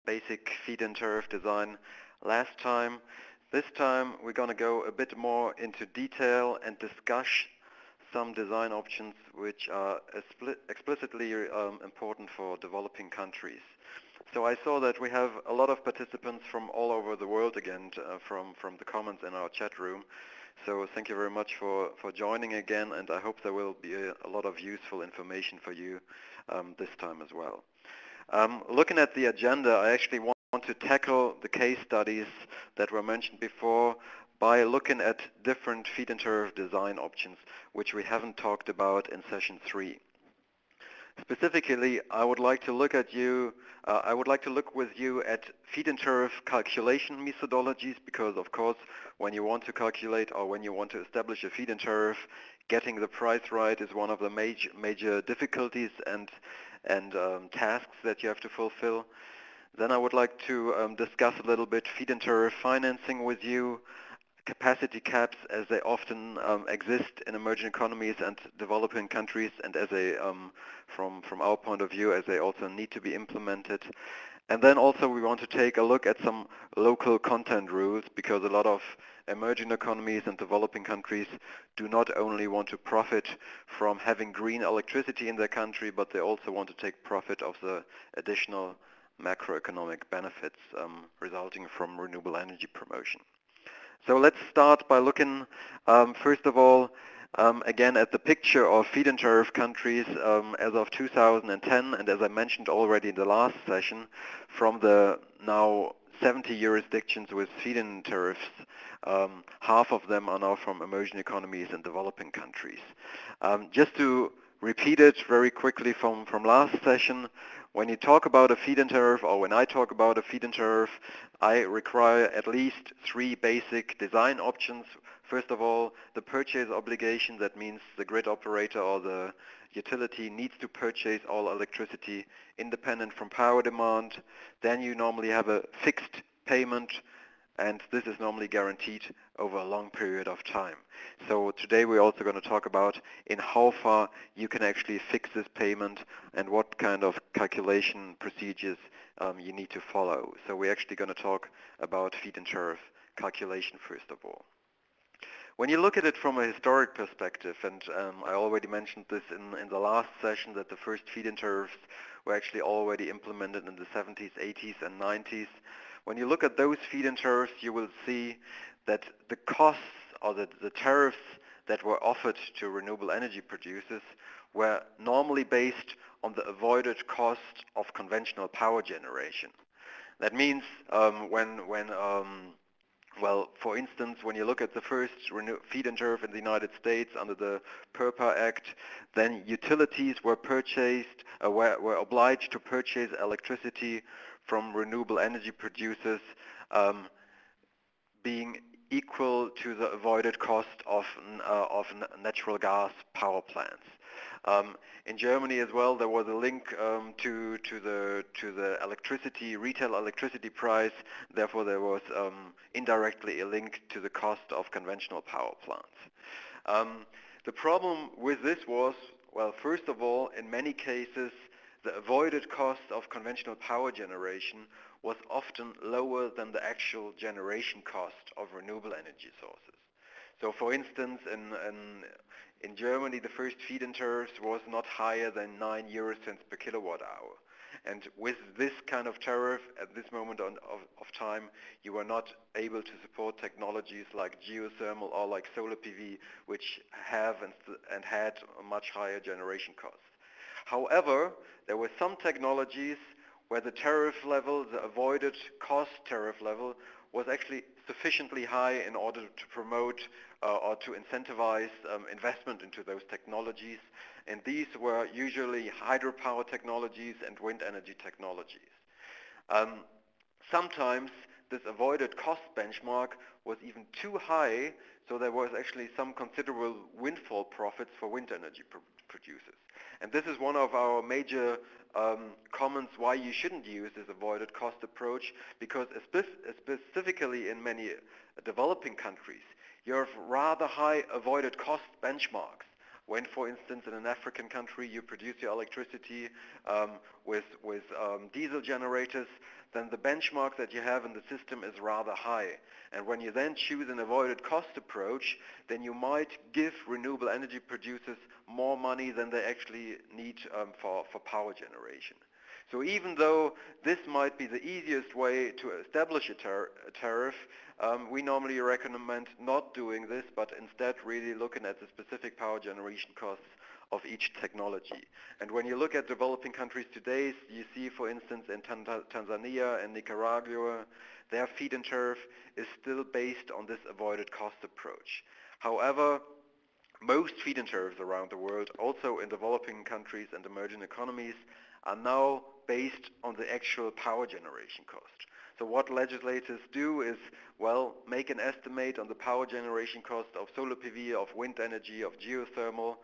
basic feed-in tariff design last time. This time we're going to go a bit more into detail and discuss some design options which are explicitly important for developing countries. So I saw that we have a lot of participants from all over the world again, from the comments in our chat room. So thank you very much for joining again, and I hope there will be a lot of useful information for you this time as well. Looking at the agenda, I actually want to tackle the case studies that were mentioned before by looking at different feed-in tariff design options, which we haven't talked about in session 3. Specifically, I would like to look with you at feed-in tariff calculation methodologies, because of course, when you want to calculate or when you want to establish a feed-in tariff, getting the price right is one of the major difficulties and tasks that you have to fulfill. Then I would like to discuss a little bit feed-in tariff financing with you, capacity caps as they often exist in emerging economies and developing countries, and as from our point of view, as they also need to be implemented. And then also we want to take a look at some local content rules, because a lot of emerging economies and developing countries do not only want to profit from having green electricity in their country, but they also want to take profit of the additional macroeconomic benefits resulting from renewable energy promotion. So let's start by looking, first of all, again at the picture of feed-in tariff countries as of 2010, and as I mentioned already in the last session, from the now 70 jurisdictions with feed-in tariffs, half of them are now from emerging economies and developing countries. Just to repeat it very quickly from last session, when you talk about a feed-in tariff, or when I talk about a feed-in tariff, I require at least 3 basic design options. First of all, the purchase obligation. That means the grid operator or the utility needs to purchase all electricity independent from power demand. Then you normally have a fixed payment, and this is normally guaranteed over a long period of time. So today we're also going to talk about in how far you can actually fix this payment and what kind of calculation procedures you need to follow. So we're actually going to talk about feed-in tariff calculation first of all. When you look at it from a historic perspective, and I already mentioned this in the last session, that the first feed-in tariffs were actually already implemented in the 70s, 80s, and 90s. When you look at those feed-in tariffs, you will see that the costs or the tariffs that were offered to renewable energy producers were normally based on the avoided cost of conventional power generation. That means well, for instance, when you look at the first feed-in tariff in the United States under the PURPA Act, then utilities were obliged to purchase electricity from renewable energy producers being equal to the avoided cost of natural gas power plants. In Germany as well, there was a link to the retail electricity price. Therefore, there was indirectly a link to the cost of conventional power plants. The problem with this was, well, first of all, in many cases, the avoided cost of conventional power generation was often lower than the actual generation cost of renewable energy sources. So, for instance, in Germany, the first feed-in tariffs was not higher than 9 euro cents per kilowatt hour. And with this kind of tariff, at this moment of time, you were not able to support technologies like geothermal or like solar PV, which have and had a much higher generation costs. However, there were some technologies where the tariff level, the avoided cost tariff level, was actually sufficiently high in order to promote or to incentivize investment into those technologies. And these were usually hydropower technologies and wind energy technologies. Sometimes this avoided cost benchmark was even too high, so there was actually some considerable windfall profits for wind energy producers. And this is one of our major comments why you shouldn't use this avoided cost approach, because specifically in many developing countries, you have rather high avoided cost benchmarks When, for instance, in an African country you produce your electricity with diesel generators, then the benchmark that you have in the system is rather high. And when you then choose an avoided cost approach, then you might give renewable energy producers more money than they actually need for power generation. So even though this might be the easiest way to establish a tariff, we normally recommend not doing this, but instead really looking at the specific power generation costs of each technology. And when you look at developing countries today, you see, for instance, in Tanzania and Nicaragua, their feed-in tariff is still based on this avoided cost approach. However, most feed-in tariffs around the world, also in developing countries and emerging economies, are now based on the actual power generation cost. So what legislators do is, well, make an estimate on the power generation cost of solar PV, of wind energy, of geothermal,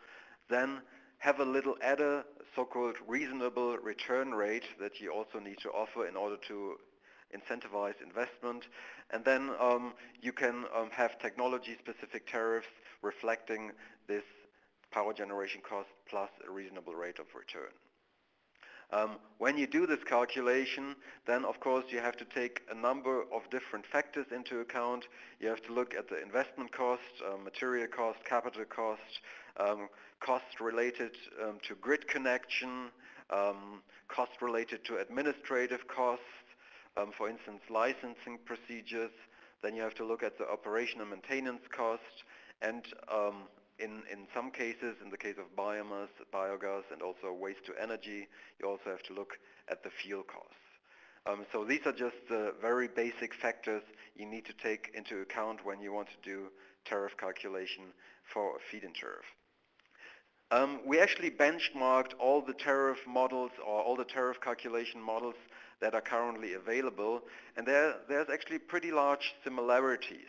then have a little adder, so-called reasonable return rate that you also need to offer in order to incentivize investment, and then you can have technology-specific tariffs reflecting this power generation cost plus a reasonable rate of return. When you do this calculation, then of course you have to take a number of different factors into account. You have to look at the investment cost, material cost, capital cost, costs related to grid connection, costs related to administrative costs, for instance licensing procedures. Then you have to look at the operation and maintenance cost, and in some cases, in the case of biomass, biogas, and also waste to energy, you also have to look at the fuel costs. So these are just the very basic factors you need to take into account when you want to do tariff calculation for a feed-in tariff. We actually benchmarked all the tariff models or all the tariff calculation models that are currently available, and there's actually pretty large similarities.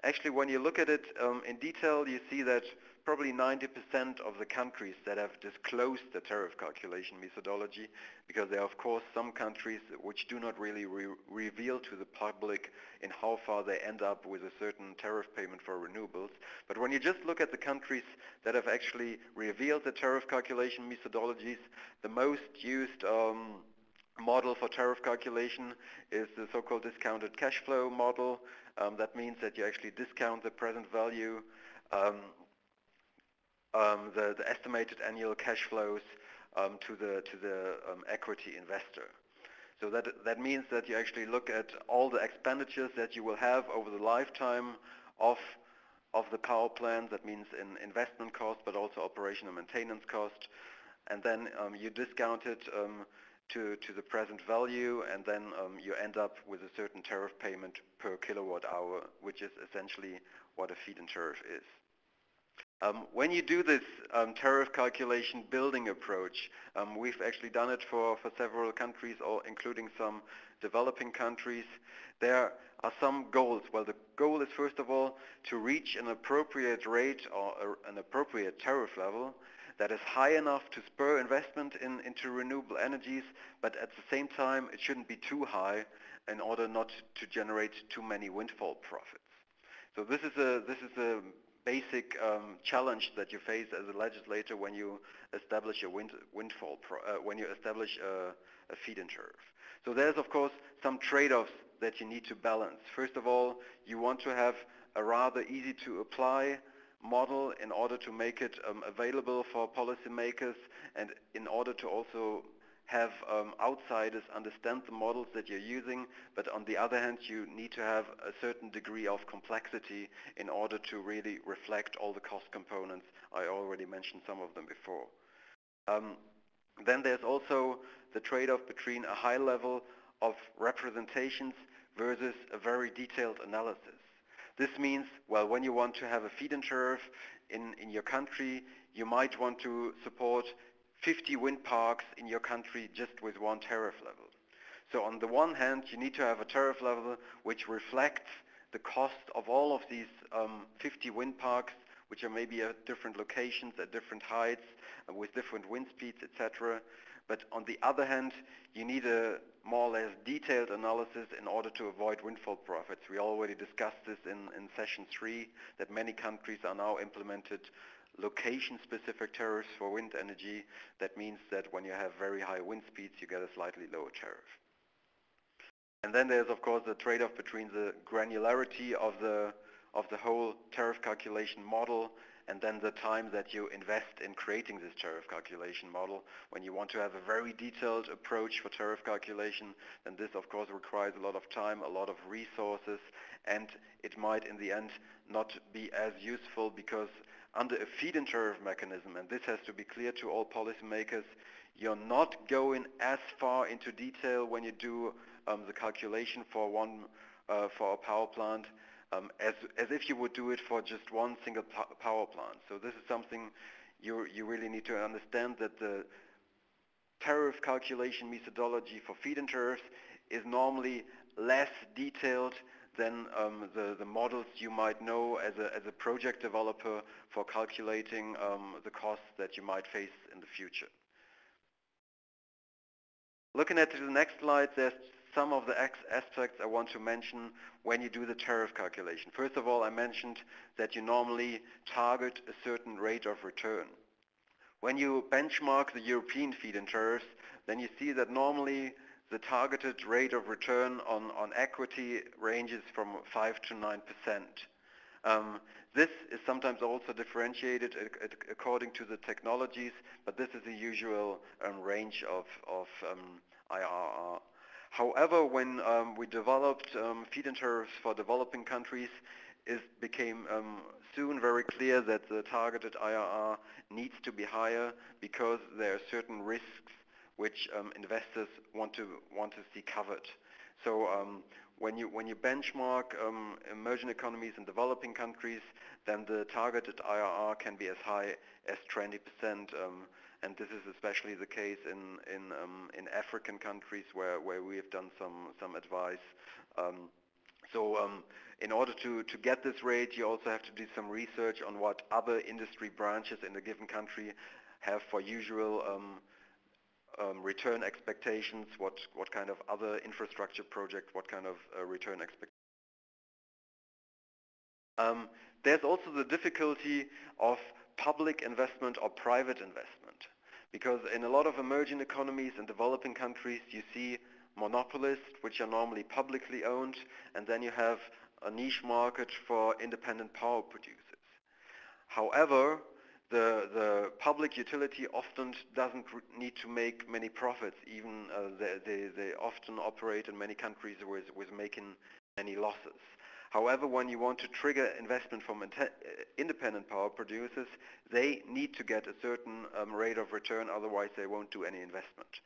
Actually, when you look at it in detail, you see that probably 90% of the countries that have disclosed the tariff calculation methodology, because there are of course some countries which do not really reveal to the public in how far they end up with a certain tariff payment for renewables. But when you just look at the countries that have actually revealed the tariff calculation methodologies, the most used model for tariff calculation is the so-called discounted cash flow model. That means that you actually discount the present value, the estimated annual cash flows to the equity investor. So that means that you actually look at all the expenditures that you will have over the lifetime of the power plant. That means in investment cost, but also operation and maintenance cost, and then you discount it to the present value, and then you end up with a certain tariff payment per kilowatt hour, which is essentially what a feed-in tariff is. When you do this tariff calculation building approach, we've actually done it for several countries, including some developing countries. There are some goals. Well, the goal is first of all to reach an appropriate rate or an appropriate tariff level that is high enough to spur investment into renewable energies, but at the same time it shouldn't be too high in order not to generate too many windfall profits. So this is a basic challenge that you face as a legislator when you establish a when you establish a feed-in tariff. So there's of course some trade-offs that you need to balance. First of all, you want to have a rather easy to apply model in order to make it available for policymakers, and in order to also have outsiders understand the models that you're using. But on the other hand, you need to have a certain degree of complexity in order to really reflect all the cost components. I already mentioned some of them before. Then there's also the trade-off between a high level of representations versus a very detailed analysis. This means, well, when you want to have a feed-in tariff in your country, you might want to support 50 wind parks in your country just with one tariff level. So on the one hand, you need to have a tariff level which reflects the cost of all of these 50 wind parks, which are maybe at different locations, at different heights, with different wind speeds, etc. But on the other hand, you need a more or less detailed analysis in order to avoid windfall profits. We already discussed this in session 3, that many countries are now implemented location-specific tariffs for wind energy. That means that when you have very high wind speeds, you get a slightly lower tariff. And then there's, of course, the trade-off between the granularity of the whole tariff calculation model and then the time that you invest in creating this tariff calculation model. When you want to have a very detailed approach for tariff calculation, then this, of course, requires a lot of time, a lot of resources, and it might, in the end, not be as useful because under a feed-in tariff mechanism, and this has to be clear to all policymakers, you're not going as far into detail when you do the calculation for a power plant as if you would do it for just one single power plant. So this is something you really need to understand, that the tariff calculation methodology for feed-in tariffs is normally less detailed than the models you might know as a project developer for calculating the costs that you might face in the future. Looking at the next slide, there's some of the aspects I want to mention when you do the tariff calculation. First of all, I mentioned that you normally target a certain rate of return. When you benchmark the European feed-in tariffs, then you see that normally the targeted rate of return on equity ranges from 5 to 9%. This is sometimes also differentiated according to the technologies, but this is the usual range of IRR. However, when we developed feed-in tariffs for developing countries, it became soon very clear that the targeted IRR needs to be higher because there are certain risks which investors want to see covered. So when you benchmark emerging economies and developing countries, then the targeted IRR can be as high as 20%, and this is especially the case in African countries where we have done some advice. In order to get this rate, you also have to do some research on what other industry branches in a given country have for usual return expectations, what kind of other infrastructure project, what kind of return expectations. There's also the difficulty of public investment or private investment, because in a lot of emerging economies and developing countries you see monopolists which are normally publicly owned, and then you have a niche market for independent power producers. However, the public utility often doesn't need to make many profits, even they often operate in many countries with making many losses. However, when you want to trigger investment from independent power producers, they need to get a certain rate of return, otherwise they won't do any investment.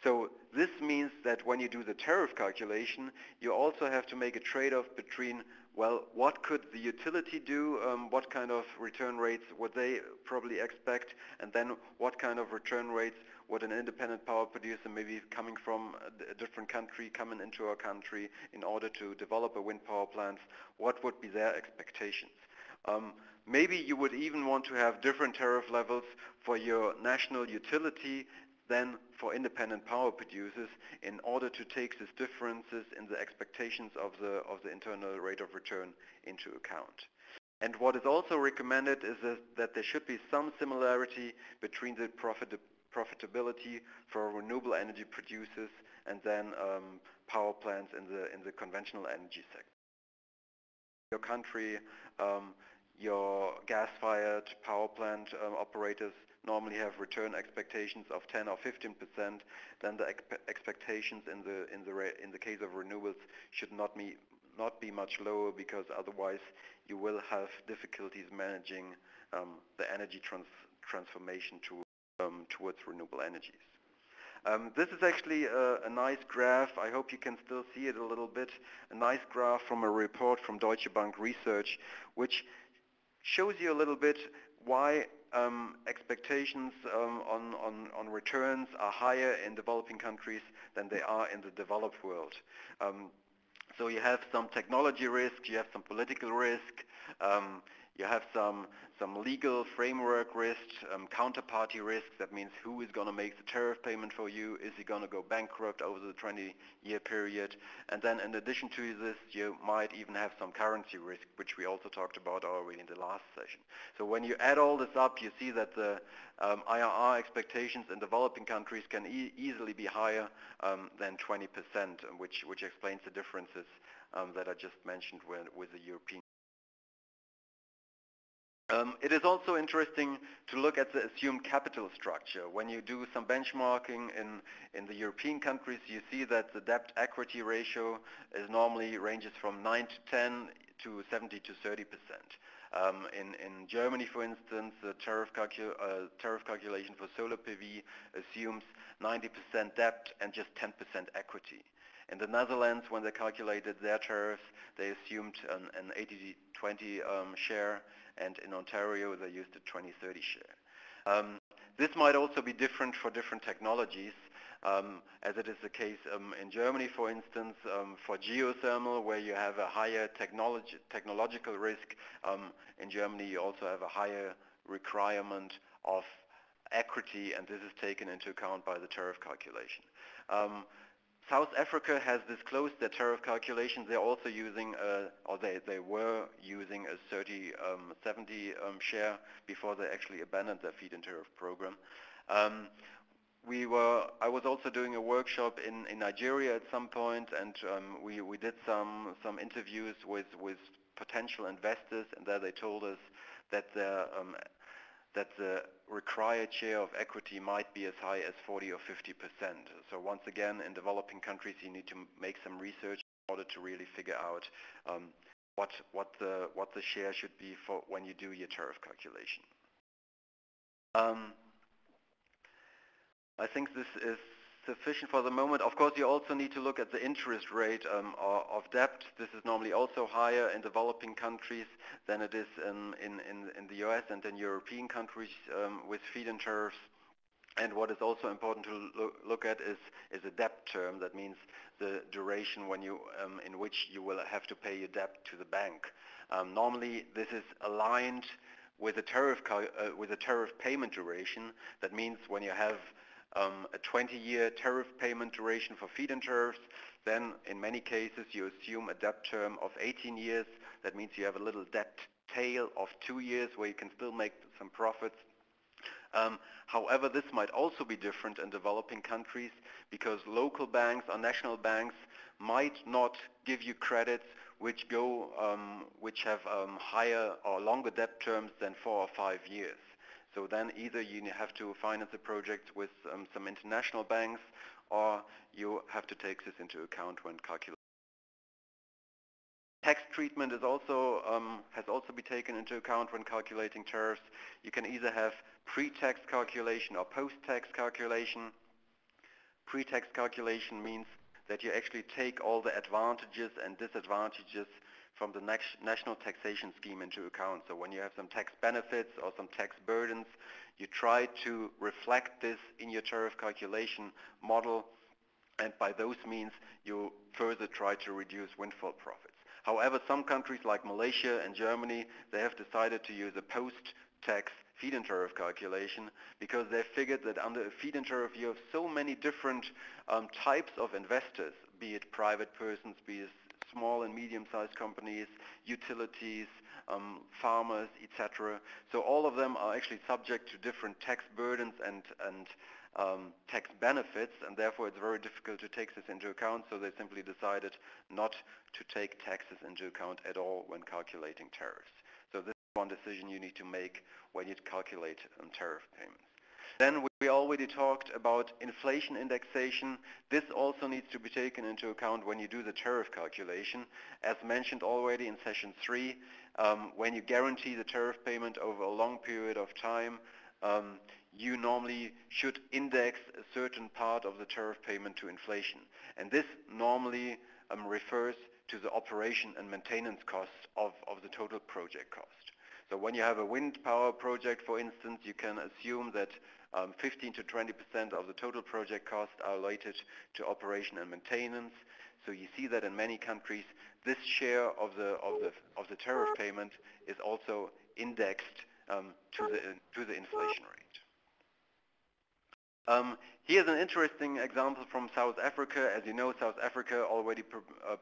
So this means that when you do the tariff calculation, you also have to make a trade-off between, well, what could the utility do, what kind of return rates would they probably expect, and then what kind of return rates would an independent power producer, maybe coming from a different country, coming into our country in order to develop a wind power plant, what would be their expectations? Maybe you would even want to have different tariff levels for your national utility than for independent power producers in order to take these differences in the expectations of the internal rate of return into account. And what is also recommended is that there should be some similarity between the profitability for renewable energy producers and then power plants in the conventional energy sector. Your country, your gas-fired power plant operators normally have return expectations of 10 or 15%, then the expectations in the case of renewables should not be much lower, because otherwise you will have difficulties managing the energy transformation towards renewable energies. This is actually a nice graph. I hope you can still see it a little bit. A nice graph from a report from Deutsche Bank Research, which shows you a little bit why expectations on returns are higher in developing countries than they are in the developed world. So you have some technology risk, you have some political risk, You have some legal framework risks, counterparty risks. That means who is going to make the tariff payment for you? Is he going to go bankrupt over the 20-year period? And then in addition to this, you might even have some currency risk, which we also talked about already in the last session. So when you add all this up, you see that the IRR expectations in developing countries can easily be higher than 20%, which explains the differences that I just mentioned with the European. It is also interesting to look at the assumed capital structure. When you do some benchmarking in the European countries, you see that the debt equity ratio is normally ranges from 9 to 10 to 70 to 30%. In Germany, for instance, the tariff calculation for solar PV assumes 90% debt and just 10% equity. In the Netherlands, when they calculated their tariffs, they assumed an 80-20 share, and in Ontario, they used a 20-30 share. This might also be different for different technologies, as it is the case in Germany, for instance, for geothermal, where you have a higher technological risk. In Germany, you also have a higher requirement of equity, and this is taken into account by the tariff calculation. South Africa has disclosed their tariff calculations. They're also using, or they were using a 30-70 share before they actually abandoned their feed-in tariff program. I was also doing a workshop in Nigeria at some point, and we did some interviews with potential investors, and there they told us that the required share of equity might be as high as 40 or 50%. So once again, in developing countries, you need to make some research in order to really figure out what the share should be for when you do your tariff calculation. I think this is sufficient for the moment. Of course, you also need to look at the interest rate of debt. This is normally also higher in developing countries than it is in the US and in European countries with feed-in tariffs. And what is also important to look at is a debt term. That means the duration when you in which you will have to pay your debt to the bank. Normally, this is aligned with a tariff payment duration. That means when you have a 20-year tariff payment duration for feed-in tariffs, then in many cases you assume a debt term of 18 years. That means you have a little debt tail of 2 years where you can still make some profits. However, this might also be different in developing countries because local banks or national banks might not give you credits which have higher or longer debt terms than 4 or 5 years. So then either you have to finance a project with some international banks, or you have to take this into account when calculating. Tax treatment is also has also been taken into account when calculating tariffs. You can either have pre-tax calculation or post-tax calculation. Pre-tax calculation means that you actually take all the advantages and disadvantages from the national taxation scheme into account. So when you have some tax benefits or some tax burdens, you try to reflect this in your tariff calculation model, and by those means you further try to reduce windfall profits. However, some countries like Malaysia and Germany, they have decided to use a post-tax feed-in tariff calculation because they figured that under a feed-in tariff you have so many different types of investors, be it private persons, be it small and medium-sized companies, utilities, farmers, etc. So all of them are actually subject to different tax burdens and tax benefits, and therefore it's very difficult to take this into account, so they simply decided not to take taxes into account at all when calculating tariffs. So this is one decision you need to make when you calculate tariff payments. Then we already talked about inflation indexation. This also needs to be taken into account when you do the tariff calculation. As mentioned already in session 3, when you guarantee the tariff payment over a long period of time, you normally should index a certain part of the tariff payment to inflation. And this normally refers to the operation and maintenance costs of the total project cost. So when you have a wind power project, for instance, you can assume that 15 to 20% of the total project costs are related to operation and maintenance. So you see that in many countries, this share of the tariff payment is also indexed to the inflation rate. Here's an interesting example from South Africa. As you know, South Africa already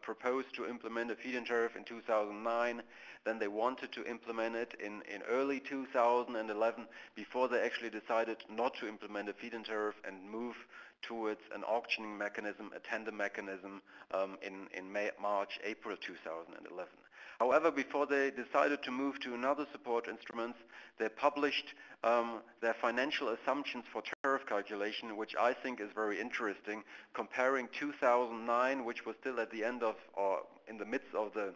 proposed to implement a feed-in tariff in 2009. Then they wanted to implement it in early 2011 before they actually decided not to implement a feed-in tariff and move towards an auctioning mechanism, a tender mechanism in March, April 2011. However, before they decided to move to another support instruments, they published their financial assumptions for tariff calculation, which I think is very interesting, comparing 2009, which was still at the end of, or in the midst of the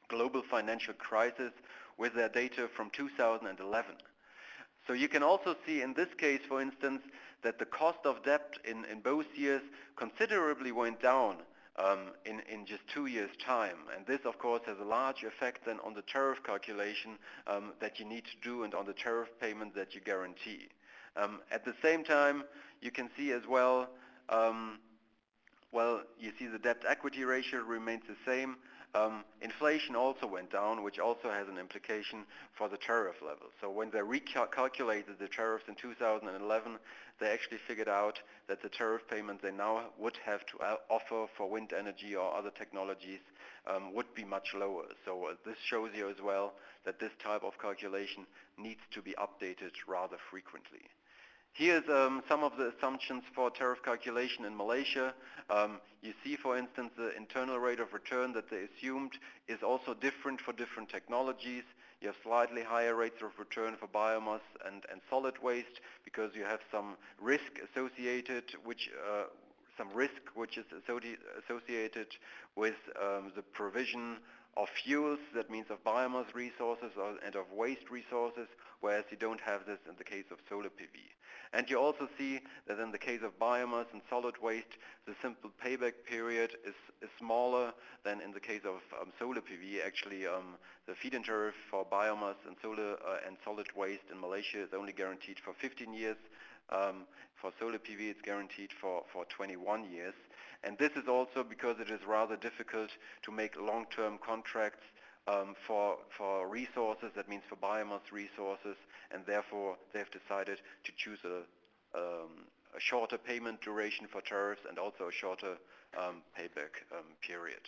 global financial crisis, with their data from 2011. So you can also see in this case, for instance, that the cost of debt in both years considerably went down in just 2 years' time. And this, of course, has a large effect then on the tariff calculation that you need to do and on the tariff payment that you guarantee. At the same time, you can see as well, you see the debt-equity ratio remains the same. Inflation also went down, which also has an implication for the tariff level. So when they recalculated the tariffs in 2011, they actually figured out that the tariff payments they now would have to offer for wind energy or other technologies would be much lower. So this shows you as well that this type of calculation needs to be updated rather frequently. Here's some of the assumptions for tariff calculation in Malaysia. You see, for instance, the internal rate of return that they assumed is also different for different technologies. You have slightly higher rates of return for biomass and solid waste because you have some risk associated, which is associated with the provision of fuels, that means of biomass resources and of waste resources, whereas you don't have this in the case of solar PV. And you also see that in the case of biomass and solid waste, the simple payback period is smaller than in the case of solar PV. Actually, the feed-in tariff for biomass and solar and solid waste in Malaysia is only guaranteed for 15 years. For solar PV, it's guaranteed for 21 years. And this is also because it is rather difficult to make long-term contracts for resources, that means for biomass resources, and therefore they have decided to choose a shorter payment duration for tariffs and also a shorter payback period.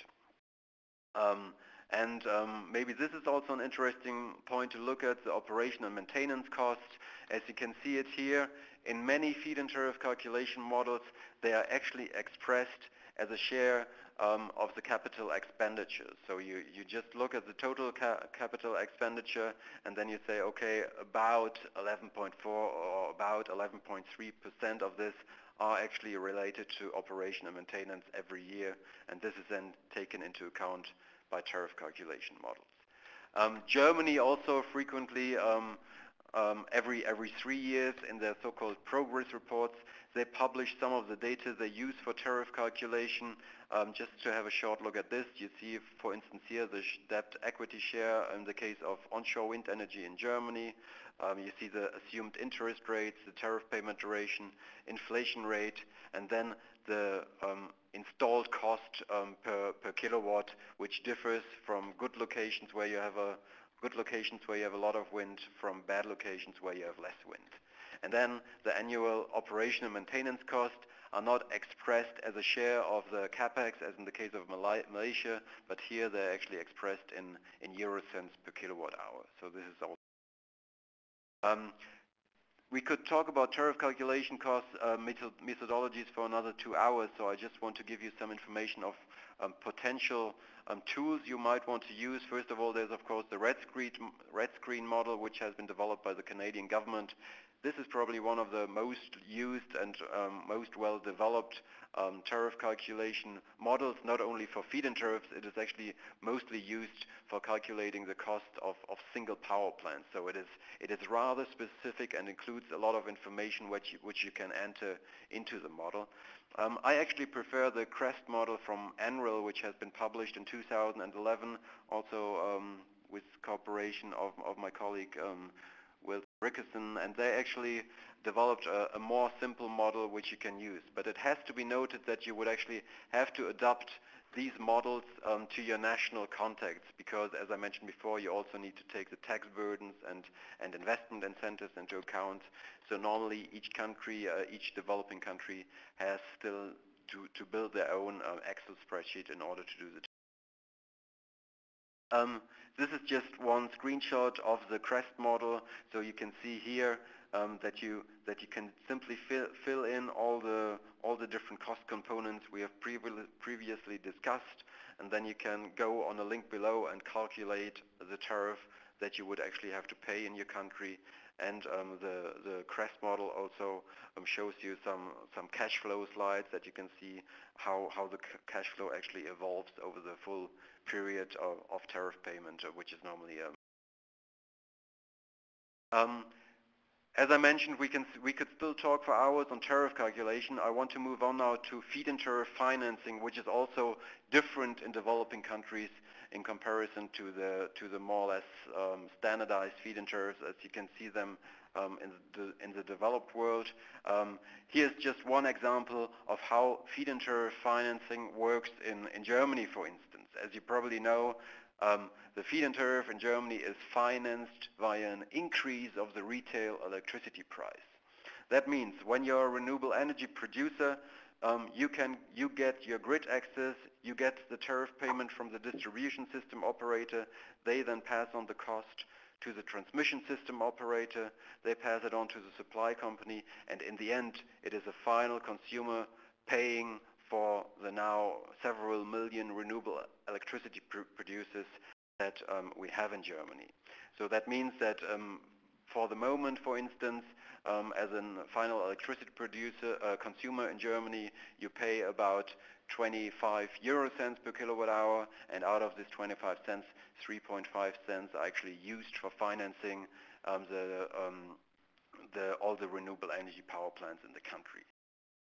Maybe this is also an interesting point to look at, the operation and maintenance costs. As you can see it here, in many feed-in tariff calculation models, they are actually expressed as a share of the capital expenditure. So you just look at the total capital expenditure and then you say, okay, about 11.4 or about 11.3% of this are actually related to operation and maintenance every year, and this is then taken into account by tariff calculation models. Germany also frequently, every 3 years in their so-called progress reports, they publish some of the data they use for tariff calculation. Just to have a short look at this, you see, for instance, here the debt equity share in the case of onshore wind energy in Germany. You see the assumed interest rates, the tariff payment duration, inflation rate, and then the installed cost per kilowatt, which differs from good locations where you have a lot of wind from bad locations where you have less wind. And then the annual operation and maintenance costs are not expressed as a share of the capex as in the case of Malaysia, but here they're actually expressed in euro cents per kilowatt hour. So this is all. We could talk about tariff calculation costs methodologies for another 2 hours, so I just want to give you some information of potential tools you might want to use. First of all, there's of course the red screen model, which has been developed by the Canadian government. This is probably one of the most used and most well-developed tariff calculation models, not only for feed-in tariffs. It is actually mostly used for calculating the cost of single power plants. So it is rather specific and includes a lot of information which you can enter into the model. I actually prefer the CREST model from NREL, which has been published in 2011, also with cooperation of my colleague Will Rickerson, and they actually developed a more simple model which you can use. But it has to be noted that you would actually have to adopt these models to your national context, because as I mentioned before, you also need to take the tax burdens and investment incentives into account. So normally each country, each developing country has still to build their own Excel spreadsheet in order to do the this is just one screenshot of the CREST model. So you can see here that you can simply fill in all the different cost components we have previously discussed, and then you can go on a link below and calculate the tariff that you would actually have to pay in your country. And the CREST model also shows you some cash flow slides that you can see how the cash flow actually evolves over the full period of tariff payment, which is normally as I mentioned, we could still talk for hours on tariff calculation. I want to move on now to feed-in tariff financing, which is also different in developing countries in comparison to the more or less standardized feed-in tariffs as you can see them in the developed world. Here's just one example of how feed-in tariff financing works in Germany, for instance. As you probably know, the feed-in tariff in Germany is financed via an increase of the retail electricity price. That means when you're a renewable energy producer, you get your grid access, you get the tariff payment from the distribution system operator. They then pass on the cost to the transmission system operator. They pass it on to the supply company, and in the end, it is a final consumer paying for the now several million renewable electricity producers that we have in Germany. So that means that for the moment, for instance, as a final electricity consumer in Germany, you pay about 25 euro cents per kilowatt hour, and out of this 25 cents, 3.5 cents are actually used for financing all the renewable energy power plants in the country.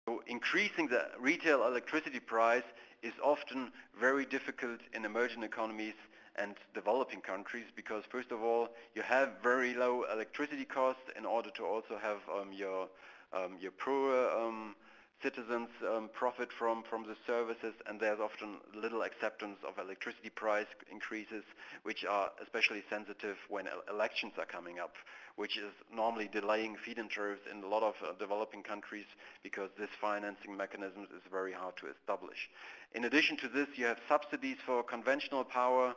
So increasing the retail electricity price is often very difficult in emerging economies and developing countries because, first of all, you have very low electricity costs in order to also have your poorer citizens profit from the services, and there's often little acceptance of electricity price increases, which are especially sensitive when elections are coming up, which is normally delaying feed-in tariffs in a lot of developing countries because this financing mechanism is very hard to establish. In addition to this, you have subsidies for conventional power,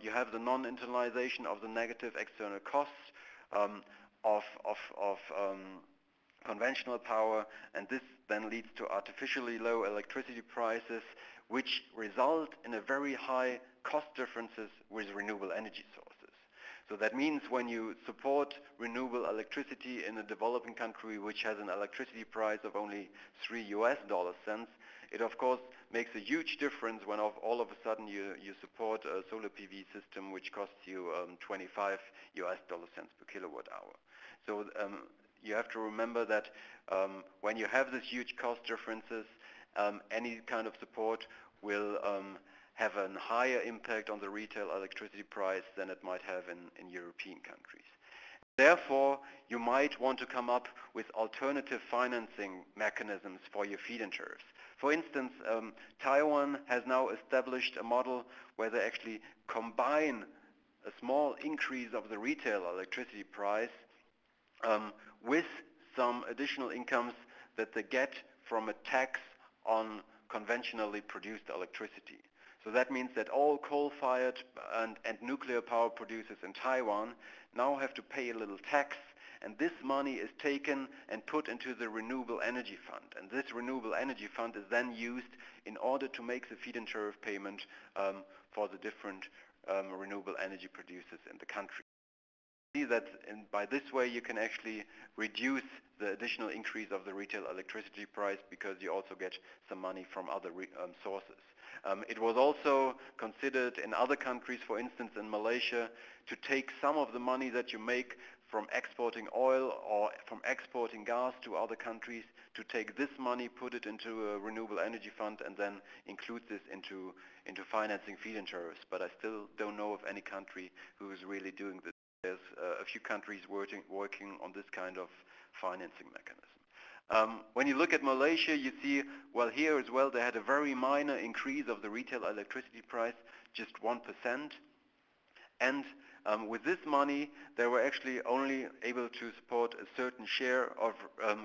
you have the non-internalization of the negative external costs of conventional power, and this then leads to artificially low electricity prices, which result in a very high cost differences with renewable energy sources. So that means when you support renewable electricity in a developing country which has an electricity price of only $3, it of course makes a huge difference when all of a sudden you support a solar PV system which costs you 25 cents per kilowatt hour. So you have to remember that when you have these huge cost differences, any kind of support will have a higher impact on the retail electricity price than it might have in European countries. Therefore, you might want to come up with alternative financing mechanisms for your feed-in tariffs. For instance, Taiwan has now established a model where they actually combine a small increase of the retail electricity price with some additional incomes that they get from a tax on conventionally produced electricity. So that means that all coal-fired and nuclear power producers in Taiwan now have to pay a little tax, and this money is taken and put into the Renewable Energy Fund. And this Renewable Energy Fund is then used in order to make the feed-in tariff payment for the different renewable energy producers in the country. See that by this way you can actually reduce the additional increase of the retail electricity price because you also get some money from other sources. It was also considered in other countries, for instance in Malaysia, to take some of the money that you make from exporting oil or from exporting gas to other countries, to take this money, put it into a renewable energy fund, and then include this into financing feed-in tariffs. But I still don't know of any country who is really doing this. There's a few countries working on this kind of financing mechanism. When you look at Malaysia, you see, well, here as well, they had a very minor increase of the retail electricity price, just 1%. And with this money, they were actually only able to support a certain share of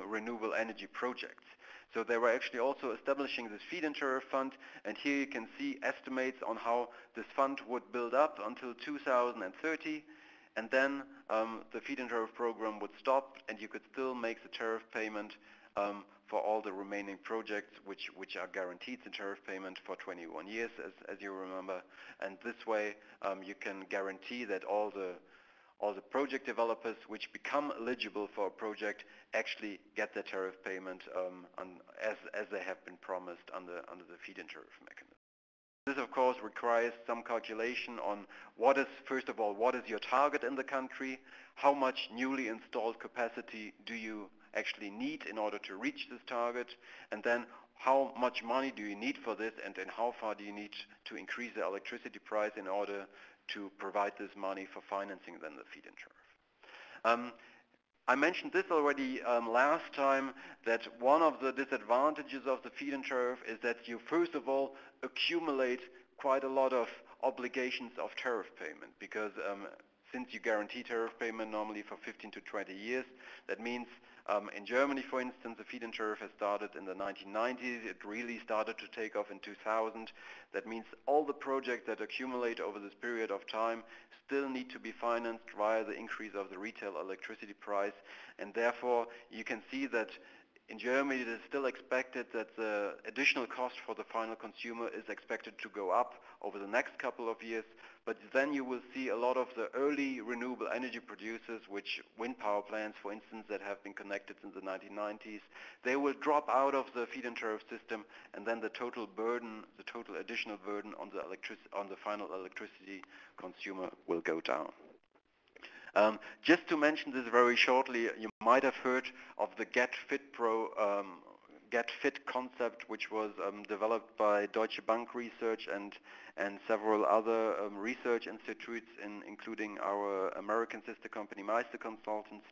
renewable energy projects. So they were actually also establishing this feed-in tariff fund, and here you can see estimates on how this fund would build up until 2030, and then the feed-in tariff program would stop, and you could still make the tariff payment for all the remaining projects, which are guaranteed the tariff payment for 21 years, as you remember. And this way, you can guarantee that all the project developers which become eligible for a project actually get their tariff payment as they have been promised under the feed-in tariff mechanism. This, of course, requires some calculation on what is, first of all, what is your target in the country, how much newly installed capacity do you actually need in order to reach this target, and then how much money do you need for this, and then how far do you need to increase the electricity price in order to provide this money for financing then the feed-in tariff. I mentioned this already last time, that one of the disadvantages of the feed-in tariff is that you first of all accumulate quite a lot of obligations of tariff payment, because since you guarantee tariff payment normally for 15 to 20 years, that means in Germany, for instance, the feed-in tariff has started in the 1990s. It really started to take off in 2000. That means all the projects that accumulate over this period of time still need to be financed via the increase of the retail electricity price. And therefore, you can see that in Germany, it is still expected that the additional cost for the final consumer is expected to go up over the next couple of years. But then you will see a lot of the early renewable energy producers, which wind power plants, for instance, that have been connected in the 1990s, they will drop out of the feed-in tariff system, and then the total burden, the total additional burden on the final electricity consumer will go down. Just to mention this very shortly, you might have heard of the Get Fit concept, which was developed by Deutsche Bank Research and several other research institutes, including our American sister company, Meister Consultants.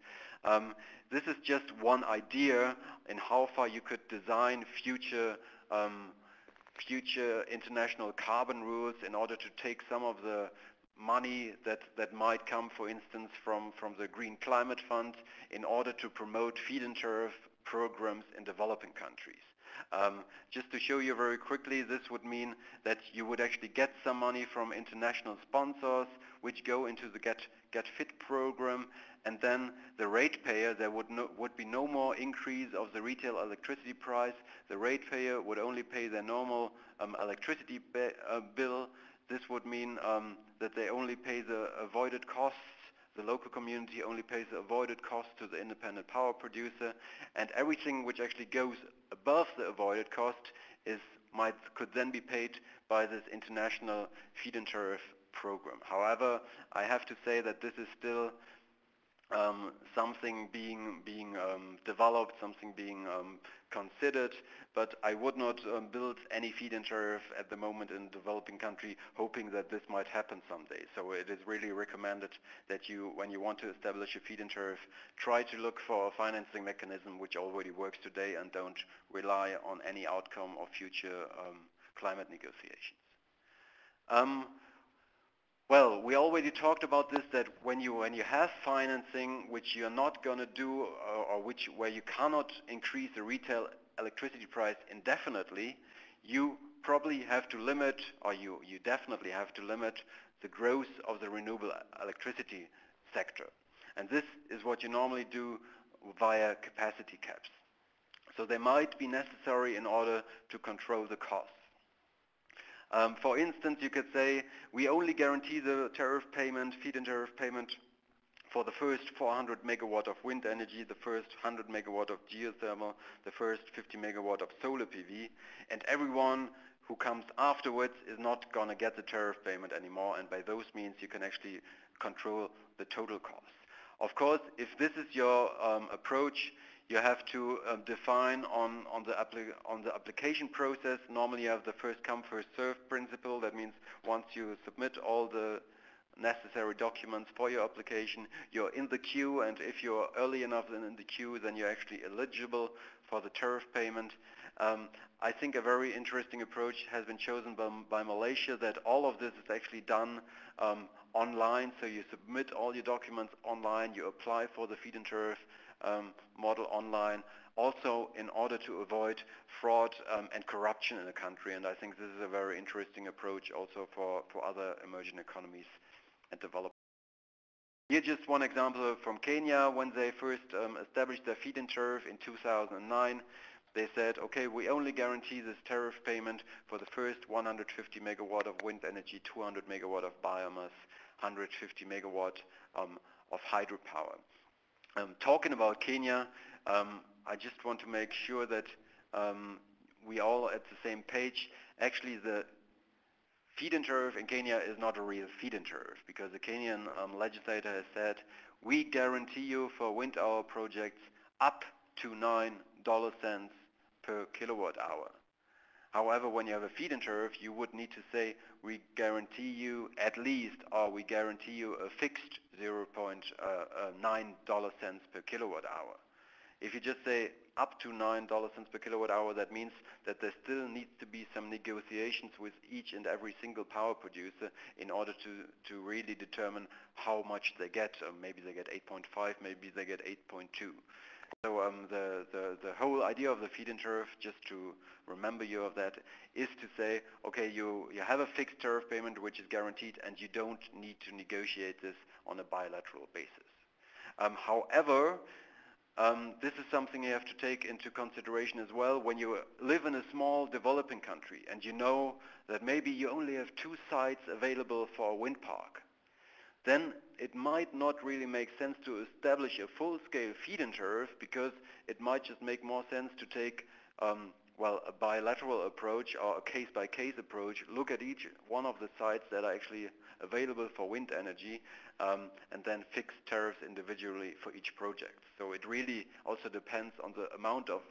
This is just one idea in how far you could design future international carbon rules in order to take some of the money that might come, for instance, from the Green Climate Fund in order to promote feed-in tariff programs in developing countries. Just to show you very quickly, this would mean that you would actually get some money from international sponsors which go into the Get Fit program, and then the ratepayer, there would be no more increase of the retail electricity price. The ratepayer would only pay their normal electricity bill. This would mean that they only pay the avoided costs. The local community only pays the avoided costs to the independent power producer, and everything which actually goes above the avoided cost could then be paid by this international feed-in tariff program. However, I have to say that this is still something being developed, something being considered, but I would not build any feed-in tariff at the moment in a developing country hoping that this might happen someday. So it is really recommended that you, when you want to establish a feed-in tariff, try to look for a financing mechanism which already works today and don't rely on any outcome of future climate negotiations. Well, we already talked about this, that when you have financing which you're not going to do, or where you cannot increase the retail electricity price indefinitely, you probably have to limit, or you definitely have to limit the growth of the renewable electricity sector. And this is what you normally do via capacity caps. So they might be necessary in order to control the costs. For instance, you could say we only guarantee the tariff payment, feed-in tariff payment, for the first 400 megawatt of wind energy, the first 100 megawatt of geothermal, the first 50 megawatt of solar PV, and everyone who comes afterwards is not going to get the tariff payment anymore, and by those means you can actually control the total cost. Of course, if this is your approach, you have to define on the application process. Normally you have the first come, first served principle. That means once you submit all the necessary documents for your application, you're in the queue, and if you're early enough in the queue, then you're actually eligible for the tariff payment. I think a very interesting approach has been chosen by Malaysia, that all of this is actually done online, so you submit all your documents online, you apply for the feed-in tariff model online, also in order to avoid fraud and corruption in the country. And I think this is a very interesting approach also for other emerging economies and development. Here just one example from Kenya. When they first established their feed-in tariff in 2009, they said, okay, we only guarantee this tariff payment for the first 150 megawatt of wind energy, 200 megawatt of biomass, 150 megawatt of hydropower. Talking about Kenya, I just want to make sure that we all at the same page. Actually, the feed-in tariff in Kenya is not a real feed-in tariff, because the Kenyan legislator has said, we guarantee you for wind hour projects up to $9 per kilowatt hour. However, when you have a feed-in tariff, you would need to say, we guarantee you at least, or we guarantee you a fixed $0.9 per kilowatt hour. If you just say up to $9 per kilowatt hour, that means that there still needs to be some negotiations with each and every single power producer in order to really determine how much they get. Maybe they get 8.5, maybe they get 8.2. So the whole idea of the feed-in tariff, just to remember you of that, is to say, okay, you have a fixed tariff payment which is guaranteed, and you don't need to negotiate this on a bilateral basis. However, this is something you have to take into consideration as well when you live in a small developing country and you know that maybe you only have 2 sites available for a wind park. Then it might not really make sense to establish a full-scale feed-in tariff, because it might just make more sense to take a bilateral approach or a case-by-case approach, look at each one of the sites that are actually available for wind energy, and then fix tariffs individually for each project. So it really also depends on the amount of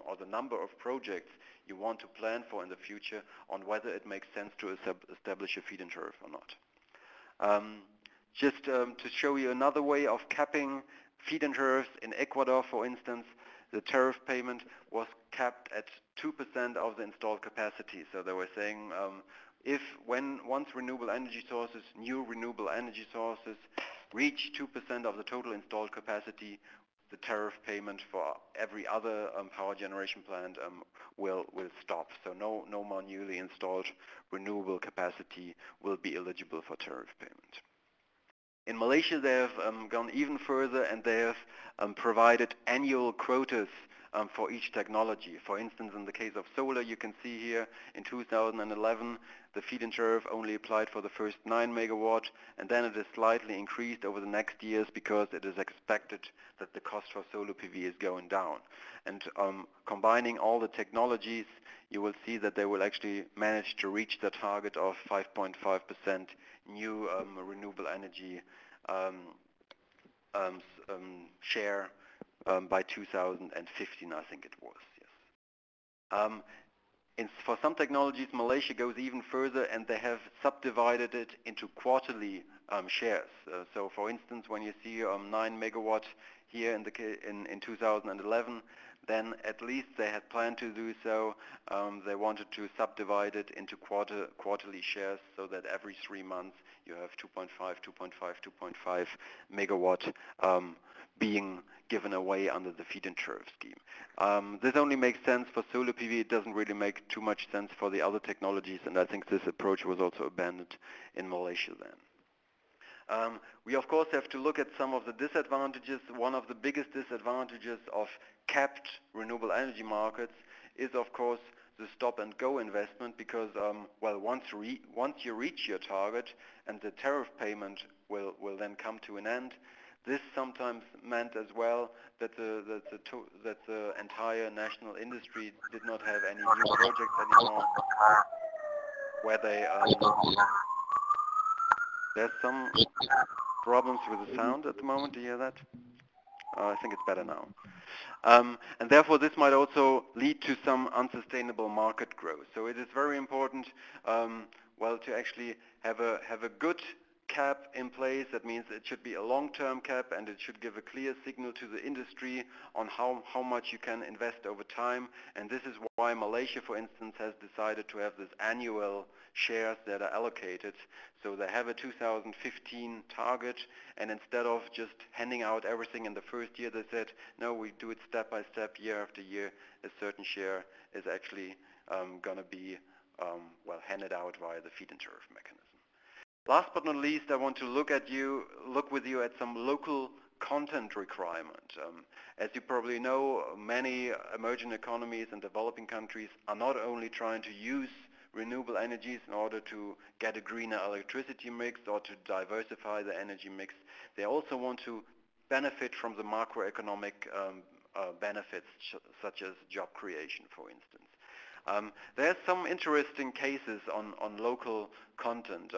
or the number of projects you want to plan for in the future on whether it makes sense to establish a feed-in tariff or not. Just to show you another way of capping feed-in tariffs, in Ecuador, for instance, the tariff payment was capped at 2% of the installed capacity. So they were saying once new renewable energy sources reach 2% of the total installed capacity, the tariff payment for every other power generation plant will stop. So no more newly installed renewable capacity will be eligible for tariff payment. In Malaysia, they have gone even further, and they have provided annual quotas for each technology. For instance, in the case of solar, you can see here in 2011, the feed-in tariff only applied for the first 9 megawatt, and then it is slightly increased over the next years because it is expected that the cost for solar PV is going down. And combining all the technologies, you will see that they will actually manage to reach the target of 5.5% new renewable energy share by 2015, I think it was, yes. For some technologies, Malaysia goes even further, and they have subdivided it into quarterly shares. So for instance, when you see 9 megawatt here in 2011, then at least they had planned to do so. They wanted to subdivide it into quarterly shares, so that every 3 months you have 2.5 megawatt being given away under the feed-in tariff scheme. This only makes sense for solar PV. It doesn't really make too much sense for the other technologies, and I think this approach was also abandoned in Malaysia then. We of course have to look at some of the disadvantages. One of the biggest disadvantages of capped renewable energy markets is of course the stop-and-go investment, because once you reach your target and the tariff payment will then come to an end, this sometimes meant as well that the entire national industry did not have any new projects anymore, where they there's some problems with the sound at the moment. Do you hear that? I think it's better now. And therefore this might also lead to some unsustainable market growth. So it is very important to actually have a good cap in place. That means it should be a long-term cap, and it should give a clear signal to the industry on how much you can invest over time. And this is why Malaysia, for instance, has decided to have this annual shares that are allocated. So they have a 2015 target, and instead of just handing out everything in the first year, they said, no, we do it step by step, year after year. A certain share is actually going to be handed out via the feed-in tariff mechanism. Last but not least, I want to look with you at some local content requirement. As you probably know, many emerging economies and developing countries are not only trying to use renewable energies in order to get a greener electricity mix or to diversify the energy mix, they also want to benefit from the macroeconomic benefits such as job creation, for instance. There are some interesting cases on local content.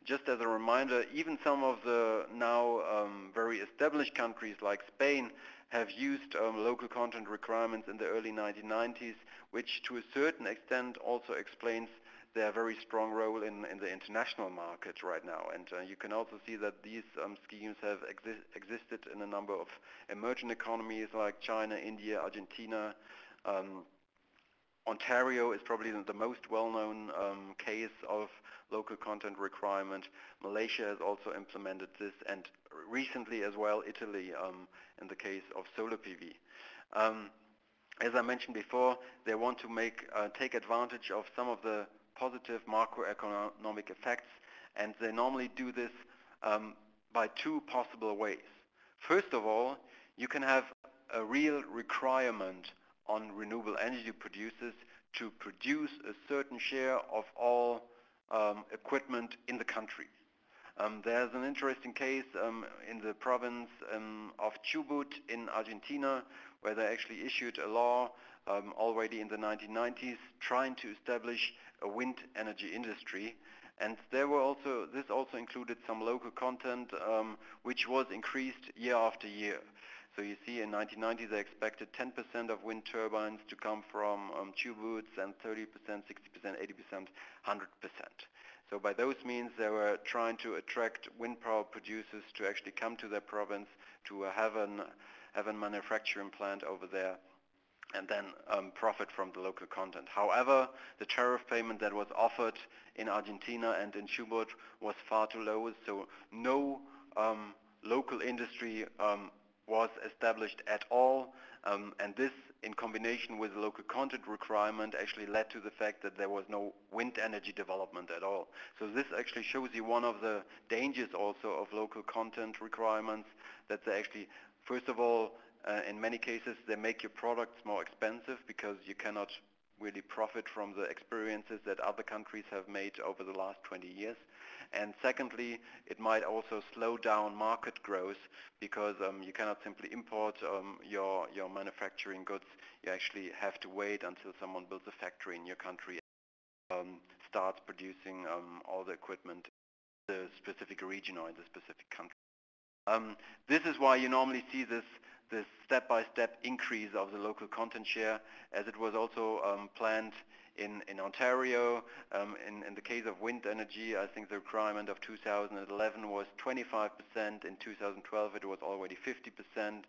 Just as a reminder, even some of the now very established countries like Spain have used local content requirements in the early 1990s, which to a certain extent also explains their very strong role in the international market right now. And you can also see that these schemes have existed in a number of emerging economies like China, India, Argentina. Ontario is probably the most well-known case of local content requirement. Malaysia has also implemented this, and recently as well Italy in the case of solar PV. As I mentioned before, they want to take advantage of some of the positive macroeconomic effects, and they normally do this by two possible ways. First of all, you can have a real requirement on renewable energy producers to produce a certain share of all equipment in the country. There's an interesting case in the province of Chubut in Argentina, where they actually issued a law already in the 1990s trying to establish a wind energy industry. And this also included some local content which was increased year after year. So you see in 1990 they expected 10% of wind turbines to come from Chubut, and 30%, 60%, 80%, 100%. So by those means they were trying to attract wind power producers to actually come to their province to have a manufacturing plant over there and then profit from the local content. However, the tariff payment that was offered in Argentina and in Chubut was far too low, so no local industry was established at all, and this in combination with the local content requirement actually led to the fact that there was no wind energy development at all. So this actually shows you one of the dangers also of local content requirements, that they actually, first of all, in many cases they make your products more expensive because you cannot really profit from the experiences that other countries have made over the last 20 years. And secondly, it might also slow down market growth because you cannot simply import your manufacturing goods. You actually have to wait until someone builds a factory in your country and starts producing all the equipment in the specific region or in the specific country. This is why you normally see this step-by-step increase of the local content share, as it was also planned in Ontario. In the case of wind energy, I think the requirement of 2011 was 25%. In 2012 it was already 50%.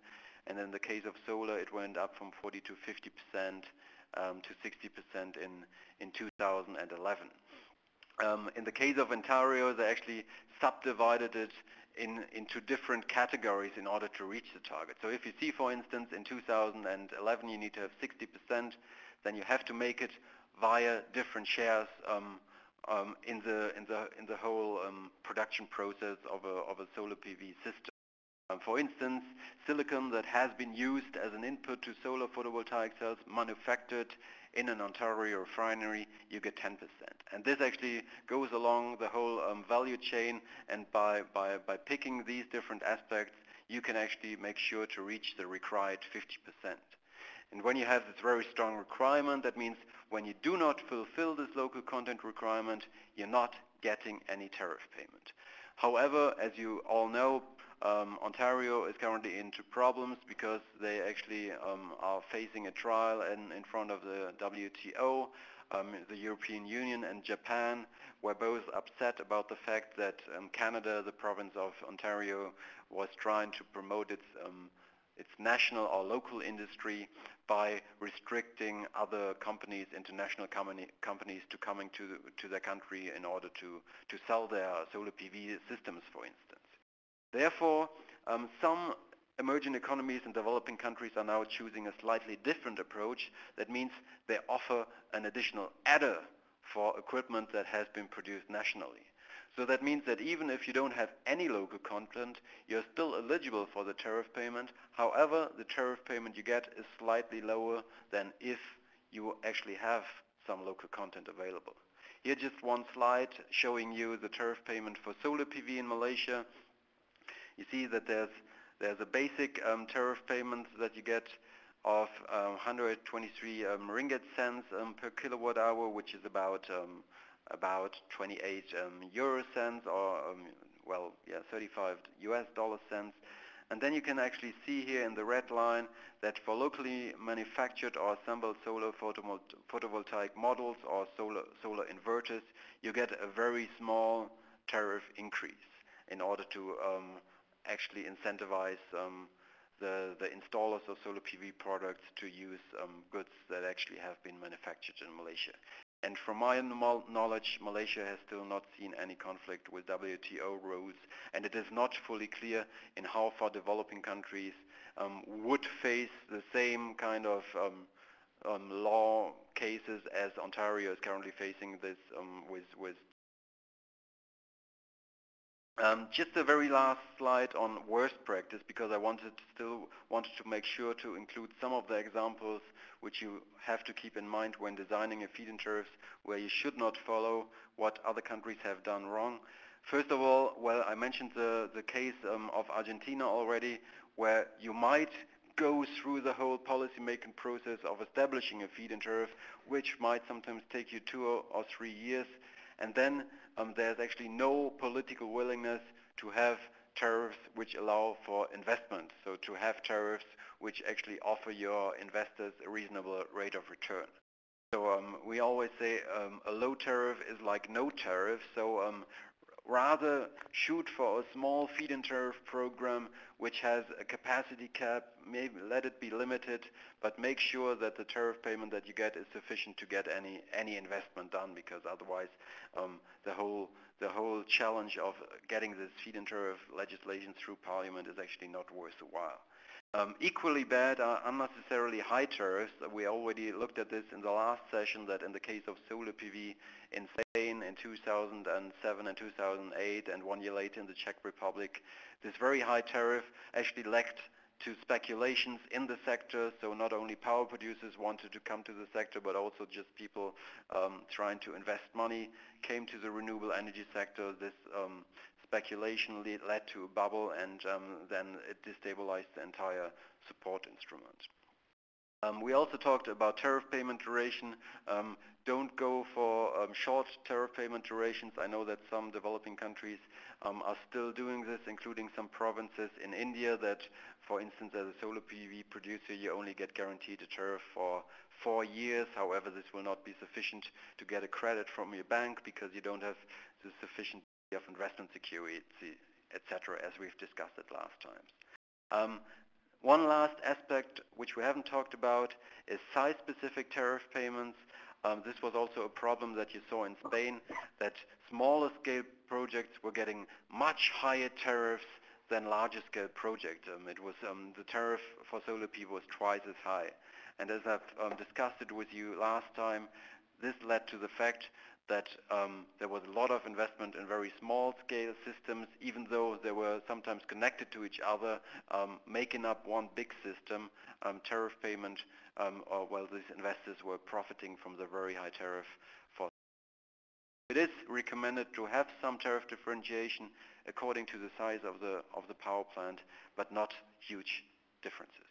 And in the case of solar it went up from 40 to 50% to 60% in 2011. In the case of Ontario, they actually subdivided it into different categories in order to reach the target. So if you see, for instance, in 2011 you need to have 60%, then you have to make it via different shares in the whole production process of a solar PV system. For instance, silicon that has been used as an input to solar photovoltaic cells manufactured in an Ontario refinery, you get 10%. And this actually goes along the whole value chain, and by picking these different aspects, you can actually make sure to reach the required 50%. And when you have this very strong requirement, that means when you do not fulfill this local content requirement, you're not getting any tariff payment. However, as you all know, Ontario is currently into problems because they actually are facing a trial in front of the WTO. The European Union and Japan were both upset about the fact that Canada, the province of Ontario, was trying to promote its national or local industry by restricting other companies, international companies, to coming to their country in order to sell their solar PV systems, for instance. Therefore, some emerging economies and developing countries are now choosing a slightly different approach. That means they offer an additional adder for equipment that has been produced nationally. So that means that even if you don't have any local content, you're still eligible for the tariff payment. However, the tariff payment you get is slightly lower than if you actually have some local content available. Here just one slide showing you the tariff payment for solar PV in Malaysia. You see that there's a basic tariff payment that you get of 123 ringgit cents per kilowatt hour, which is about 28 euro cents, or 35 US dollar cents. And then you can actually see here in the red line that for locally manufactured or assembled solar photovoltaic modules or solar inverters, you get a very small tariff increase in order to actually incentivize the installers of solar PV products to use goods that actually have been manufactured in Malaysia. And from my knowledge, Malaysia has still not seen any conflict with WTO rules, and it is not fully clear in how far developing countries would face the same kind of law cases as Ontario is currently facing this with. Just a very last slide on worst practice, because I still wanted to make sure to include some of the examples which you have to keep in mind when designing a feed-in tariffs, where you should not follow what other countries have done wrong. First of all, well, I mentioned the case of Argentina already, where you might go through the whole policy-making process of establishing a feed-in tariff, which might sometimes take you 2 or 3 years, and then there's actually no political willingness to have tariffs which allow for investment, so to have tariffs which actually offer your investors a reasonable rate of return. So we always say a low tariff is like no tariff, so rather shoot for a small feed-in tariff program which has a capacity cap, maybe let it be limited, but make sure that the tariff payment that you get is sufficient to get any investment done, because otherwise the whole challenge of getting this feed-in tariff legislation through Parliament is actually not worth a while. Equally bad are unnecessarily high tariffs. We already looked at this in the last session, that in the case of solar PV in Spain in 2007 and 2008, and 1 year later in the Czech Republic, this very high tariff actually led to speculations in the sector. So not only power producers wanted to come to the sector, but also just people trying to invest money came to the renewable energy sector. This speculation led to a bubble, and then it destabilized the entire support instrument. We also talked about tariff payment duration. Don't go for short tariff payment durations. I know that some developing countries are still doing this, including some provinces in India that, for instance, as a solar PV producer, you only get guaranteed a tariff for 4 years. However, this will not be sufficient to get a credit from your bank, because you don't have the sufficient of investment security, etc., as we've discussed it last time. One last aspect which we haven't talked about is site-specific tariff payments. This was also a problem that you saw in Spain, that smaller scale projects were getting much higher tariffs than larger scale projects. It was the tariff for solar PV was twice as high. And as I've discussed it with you last time, this led to the fact that there was a lot of investment in very small scale systems, even though they were sometimes connected to each other, making up one big system. Tariff payment, these investors were profiting from the very high tariff. It is recommended to have some tariff differentiation according to the size of the power plant, but not huge differences.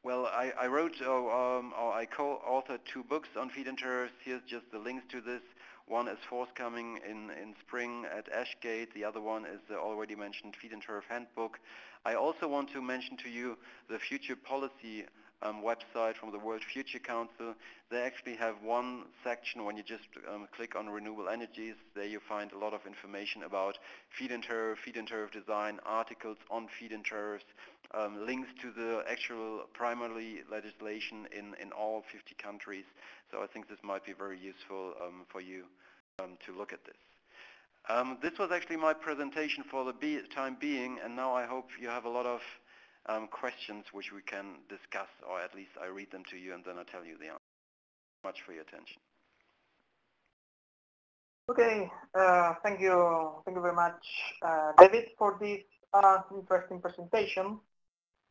I wrote, or I co-authored 2 books on feed-in tariffs. Here's just the links to this. One is forthcoming in spring at Ashgate. The other one is the already mentioned Feed-in Tariff Handbook. I also want to mention to you the Future Policy website from the World Future Council. They actually have one section when you just click on renewable energies. There you find a lot of information about feed-in tariff design, articles on feed-in tariffs, links to the actual primary legislation in all 50 countries. So I think this might be very useful for you to look at this. This was actually my presentation for the time being, and now I hope you have a lot of questions which we can discuss, or at least I read them to you and then I tell you the answer. Much for your attention. Okay, thank you very much, David, for this interesting presentation.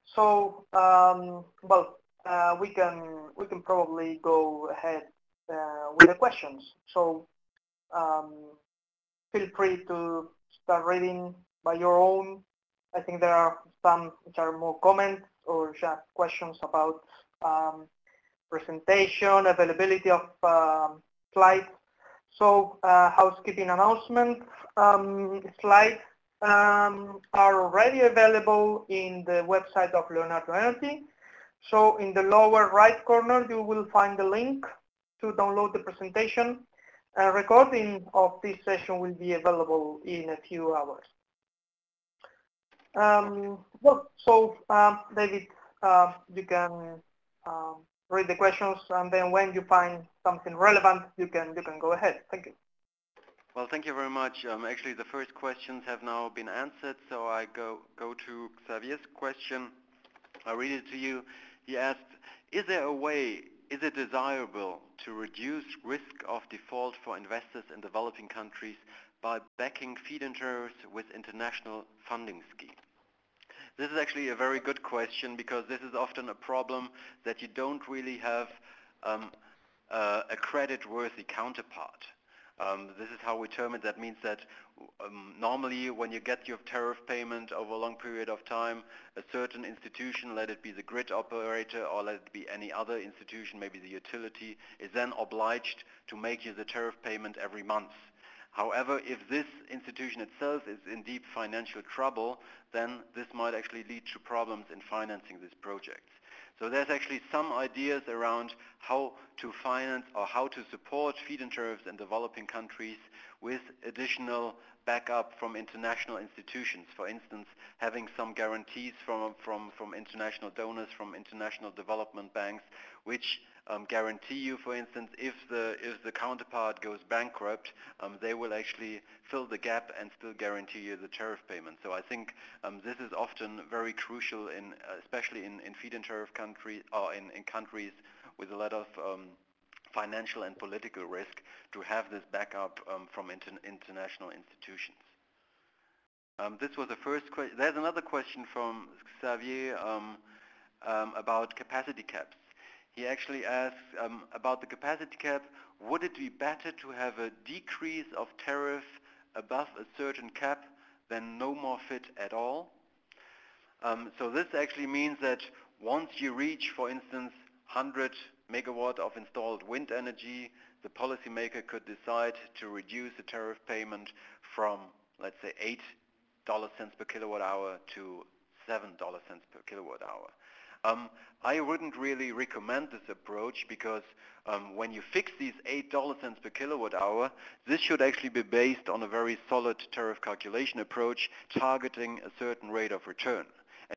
So, we can probably go ahead with the questions. So, feel free to start reading by your own. I think there are some which are more comments or just questions about presentation, availability of slides. So housekeeping announcement, slides are already available in the website of Leonardo Energy. So in the lower right corner you will find the link to download the presentation. A recording of this session will be available in a few hours. David, you can read the questions, and then when you find something relevant, you can go ahead. Thank you. Well, thank you very much. Actually, the first questions have now been answered, so I go to Xavier's question. I read it to you. He asked, is there a way, is it desirable to reduce risk of default for investors in developing countries by backing feed-in tariffs with international funding schemes? This is actually a very good question, because this is often a problem that you don't really have a credit-worthy counterpart. This is how we term it. That means that normally when you get your tariff payment over a long period of time, a certain institution, let it be the grid operator or let it be any other institution, maybe the utility, is then obliged to make you the tariff payment every month. However, if this institution itself is in deep financial trouble, then this might actually lead to problems in financing these projects. So there's actually some ideas around how to finance or how to support feed-in tariffs in developing countries with additional backup from international institutions. For instance, having some guarantees from international donors, from international development banks, which guarantee you, for instance, if the counterpart goes bankrupt, they will actually fill the gap and still guarantee you the tariff payment. So I think this is often very crucial, especially in feed-in tariff countries, or in countries with a lot of financial and political risk, to have this backup from international institutions. This was the first question. There's another question from Xavier about capacity caps. He actually asks about the capacity cap, would it be better to have a decrease of tariff above a certain cap than no more FIT at all? So this actually means that once you reach, for instance, 100 megawatt of installed wind energy, the policymaker could decide to reduce the tariff payment from, let's say, $8 per kilowatt hour to $7 per kilowatt hour. I wouldn't really recommend this approach, because when you fix these $8 per kilowatt hour, this should actually be based on a very solid tariff calculation approach targeting a certain rate of return.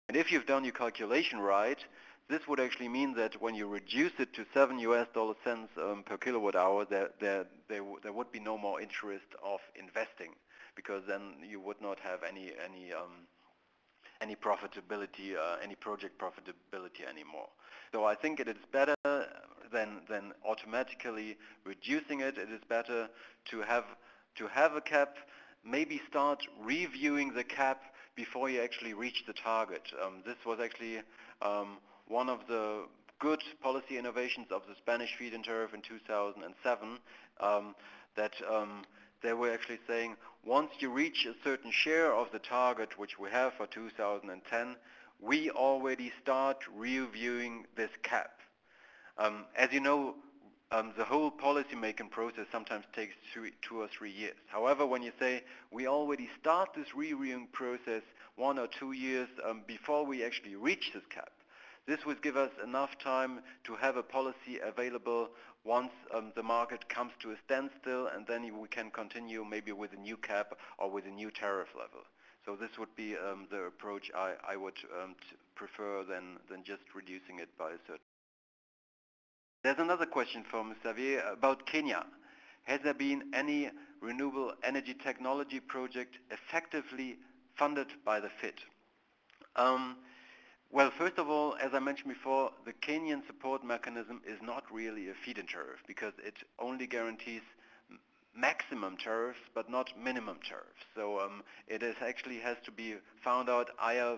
And if you've done your calculation right, this would actually mean that when you reduce it to $0.07 per kilowatt hour, there would be no more interest of investing, because then you would not have any profitability, any project profitability anymore. So I think it is better than automatically reducing it. It is better to have a cap, maybe start reviewing the cap before you actually reach the target. This was actually one of the good policy innovations of the Spanish feed-in tariff in 2007, that they were actually saying, once you reach a certain share of the target, which we have for 2010, we already start reviewing this cap. As you know, the whole policy-making process sometimes takes 2 or 3 years. However, when you say we already start this reviewing process 1 or 2 years before we actually reach this cap, this would give us enough time to have a policy available once the market comes to a standstill, and then we can continue maybe with a new cap or with a new tariff level. So this would be the approach I would prefer than just reducing it by a certain. There's another question from Xavier about Kenya. Has there been any renewable energy technology project effectively funded by the FIT? Well, first of all, as I mentioned before, the Kenyan support mechanism is not really a feed-in tariff because it only guarantees maximum tariffs but not minimum tariffs. So it actually has to be found out either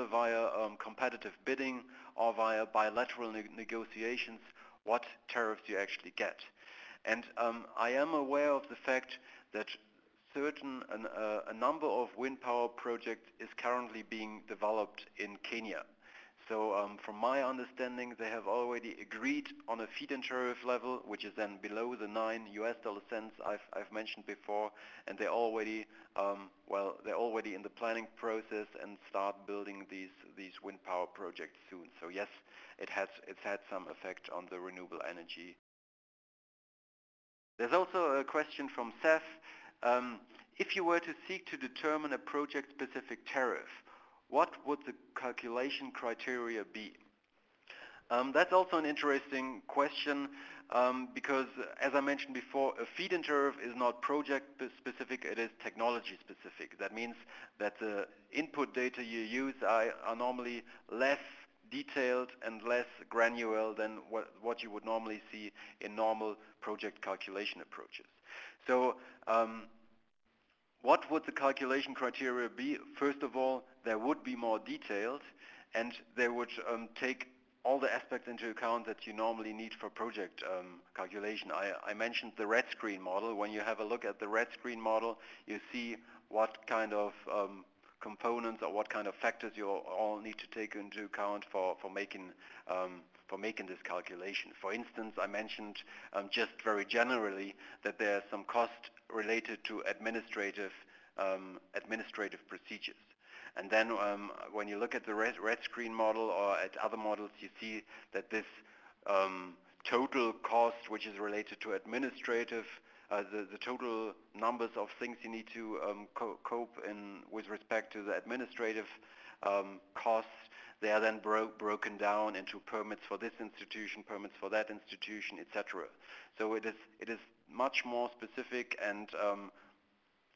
via competitive bidding or via bilateral negotiations what tariffs you actually get. And I am aware of the fact that a number of wind power projects is currently being developed in Kenya. So from my understanding, they have already agreed on a feed-in tariff level, which is then below the $0.09 I've mentioned before, and they're already they're already in the planning process and start building these wind power projects soon. So yes, it's had some effect on the renewable energy. There's also a question from Seth. If you were to seek to determine a project-specific tariff, what would the calculation criteria be? That's also an interesting question because, as I mentioned before, a feed-in tariff is not project-specific, it is technology-specific. That means that the input data you use are normally less detailed and less granular than what you would normally see in normal project calculation approaches. So what would the calculation criteria be? First of all, they would be more detailed and they would take all the aspects into account that you normally need for project calculation. I mentioned the red screen model. When you have a look at the red screen model, you see what kind of components or what kind of factors you all need to take into account for making this calculation. For instance, I mentioned just very generally that there are some costs related to administrative procedures. And then when you look at the red screen model or at other models, you see that this total cost, which is related to administrative, the total numbers of things you need to cope in with respect to the administrative costs, they are then broken down into permits for this institution, permits for that institution, etc. So it is much more specific and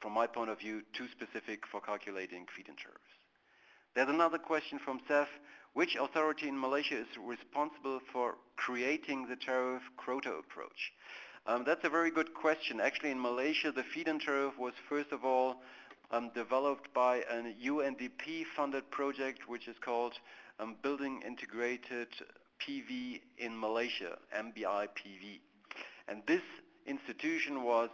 from my point of view, too specific for calculating feed-in tariffs. There's another question from Seth. Which authority in Malaysia is responsible for creating the tariff quota approach? That's a very good question. Actually, in Malaysia, the feed-in tariff was first of all developed by a UNDP-funded project, which is called Building Integrated PV in Malaysia, MBI-PV. And this institution was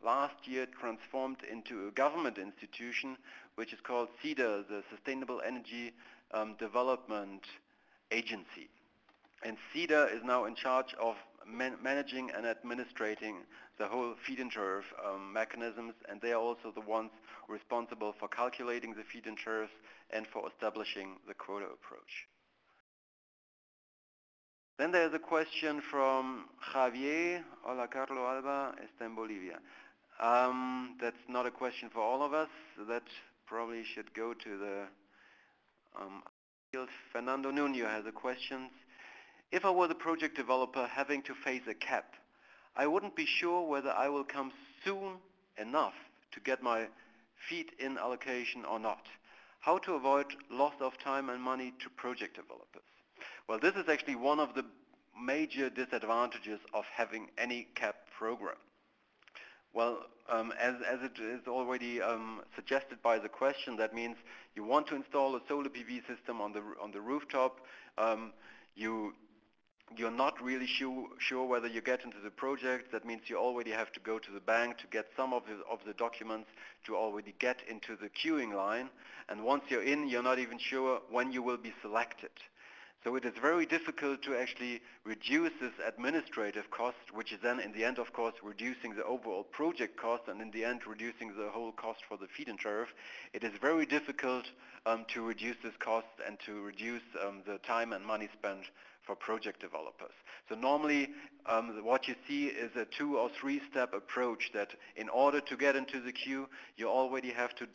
last year transformed into a government institution, which is called SEDA, the Sustainable Energy Development Agency. And SEDA is now in charge of managing and administrating the whole feed-in tariff mechanisms, and they are also the ones responsible for calculating the feed-in tariffs and for establishing the quota approach. Then there's a question from Javier. Hola, Carlo Alba, está en Bolivia. That's not a question for all of us. That probably should go to the field. Fernando Nuno has a question. If I were the project developer having to face a cap, I wouldn't be sure whether I will come soon enough to get my feed-in allocation or not. How to avoid loss of time and money to project developers? Well, this is actually one of the major disadvantages of having any cap program. Well, as it is already suggested by the question, that means you want to install a solar PV system on the rooftop. You're not really sure whether you get into the project. That means you already have to go to the bank to get some of the documents to already get into the queuing line. And once you're in, you're not even sure when you will be selected. So it is very difficult to actually reduce this administrative cost, which is then in the end, of course, reducing the overall project cost and in the end reducing the whole cost for the feed-in tariff. It is very difficult to reduce this cost and to reduce the time and money spent for project developers. So normally what you see is a 2 or 3 step approach that in order to get into the queue, you already have to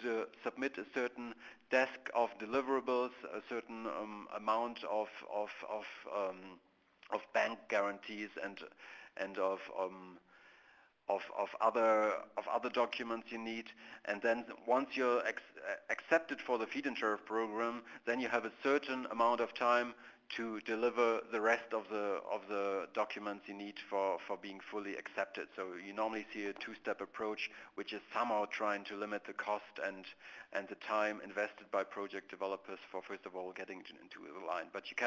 submit a certain desk of deliverables, a certain amount of bank guarantees and of other documents you need, and then once you're accepted for the feed-in tariff program, then you have a certain amount of time to deliver the rest of the documents you need for being fully accepted. So you normally see a 2-step approach, which is somehow trying to limit the cost and the time invested by project developers for first of all getting into the line. But you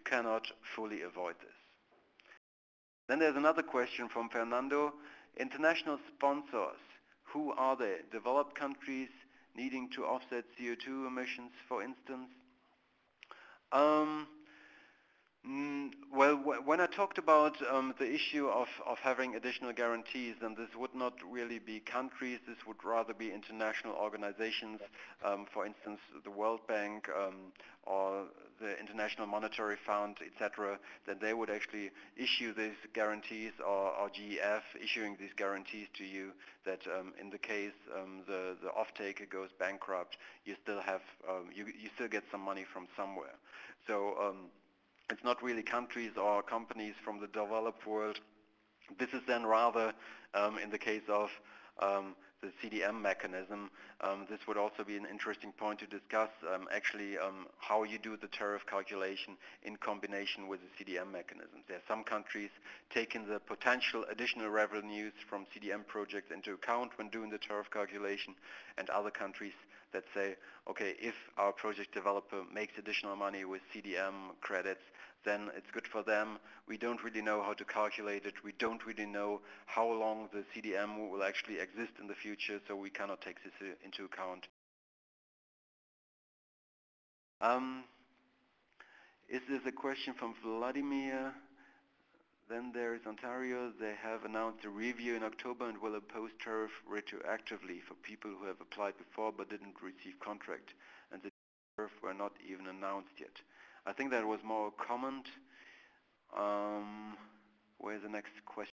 cannot fully avoid this. Then there's another question from Fernando. International sponsors, who are they? Developed countries needing to offset CO2 emissions, for instance? Well, when I talked about the issue of having additional guarantees, then this would not really be countries, this would rather be international organizations, for instance, the World Bank or the International Monetary Fund, etc., that they would actually issue these guarantees, or GEF issuing these guarantees to you, that in the case the off-taker goes bankrupt, you still have you still get some money from somewhere. So it's not really countries or companies from the developed world. This is then rather in the case of the CDM mechanism. This would also be an interesting point to discuss, actually how you do the tariff calculation in combination with the CDM mechanism. There are some countries taking the potential additional revenues from CDM projects into account when doing the tariff calculation, and other countries that say, okay, if our project developer makes additional money with CDM credits, then it's good for them. We don't really know how to calculate it. We don't really know how long the CDM will actually exist in the future, so we cannot take this into account. Is this a question from Vladimir? Then there is Ontario. They have announced a review in October and will impose tariff retroactively for people who have applied before but didn't receive contract, and the tariff were not even announced yet. I think that was more a comment. Where's the next question?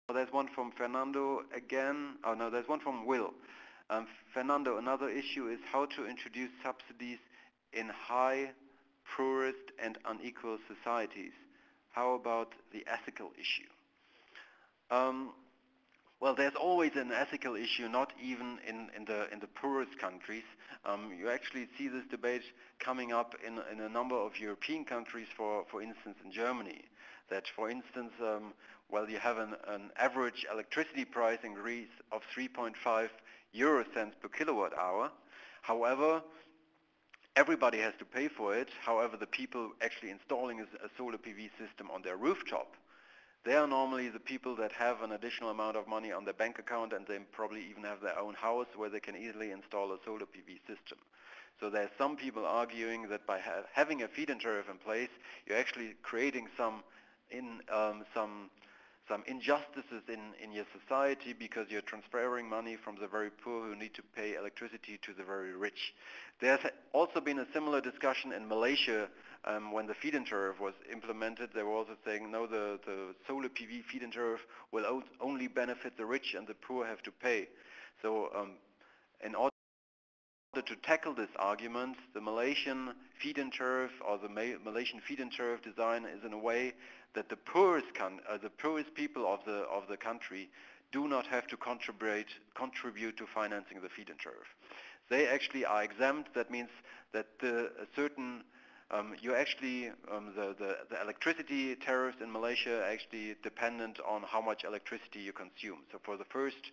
Oh, there's one from Fernando again. Oh no, there's one from Will. Fernando, another issue is how to introduce subsidies in high, poorest and unequal societies. How about the ethical issue? Well, there's always an ethical issue, not even in the poorest countries. You actually see this debate coming up in a number of European countries, for instance in Germany, that for instance, well, you have an average electricity price increase of 3.5 euro cents per kilowatt hour. However, everybody has to pay for it. However, the people actually installing a solar PV system on their rooftop, they are normally the people that have an additional amount of money on their bank account, and they probably even have their own house where they can easily install a solar PV system. So there's some people arguing that by having a feed-in tariff in place, you're actually creating some injustices in your society, because you're transferring money from the very poor who need to pay electricity to the very rich. There's also been a similar discussion in Malaysia when the feed-in tariff was implemented. They were also saying, no, the solar PV feed-in tariff will only benefit the rich and the poor have to pay. So in order to tackle this argument, the Malaysian feed-in tariff, or the Malaysian feed-in tariff design, is in a way that the poorest people of the country do not have to contribute to financing the feed-in tariff. They actually are exempt. That means that the electricity tariffs in Malaysia are actually dependent on how much electricity you consume. So for the first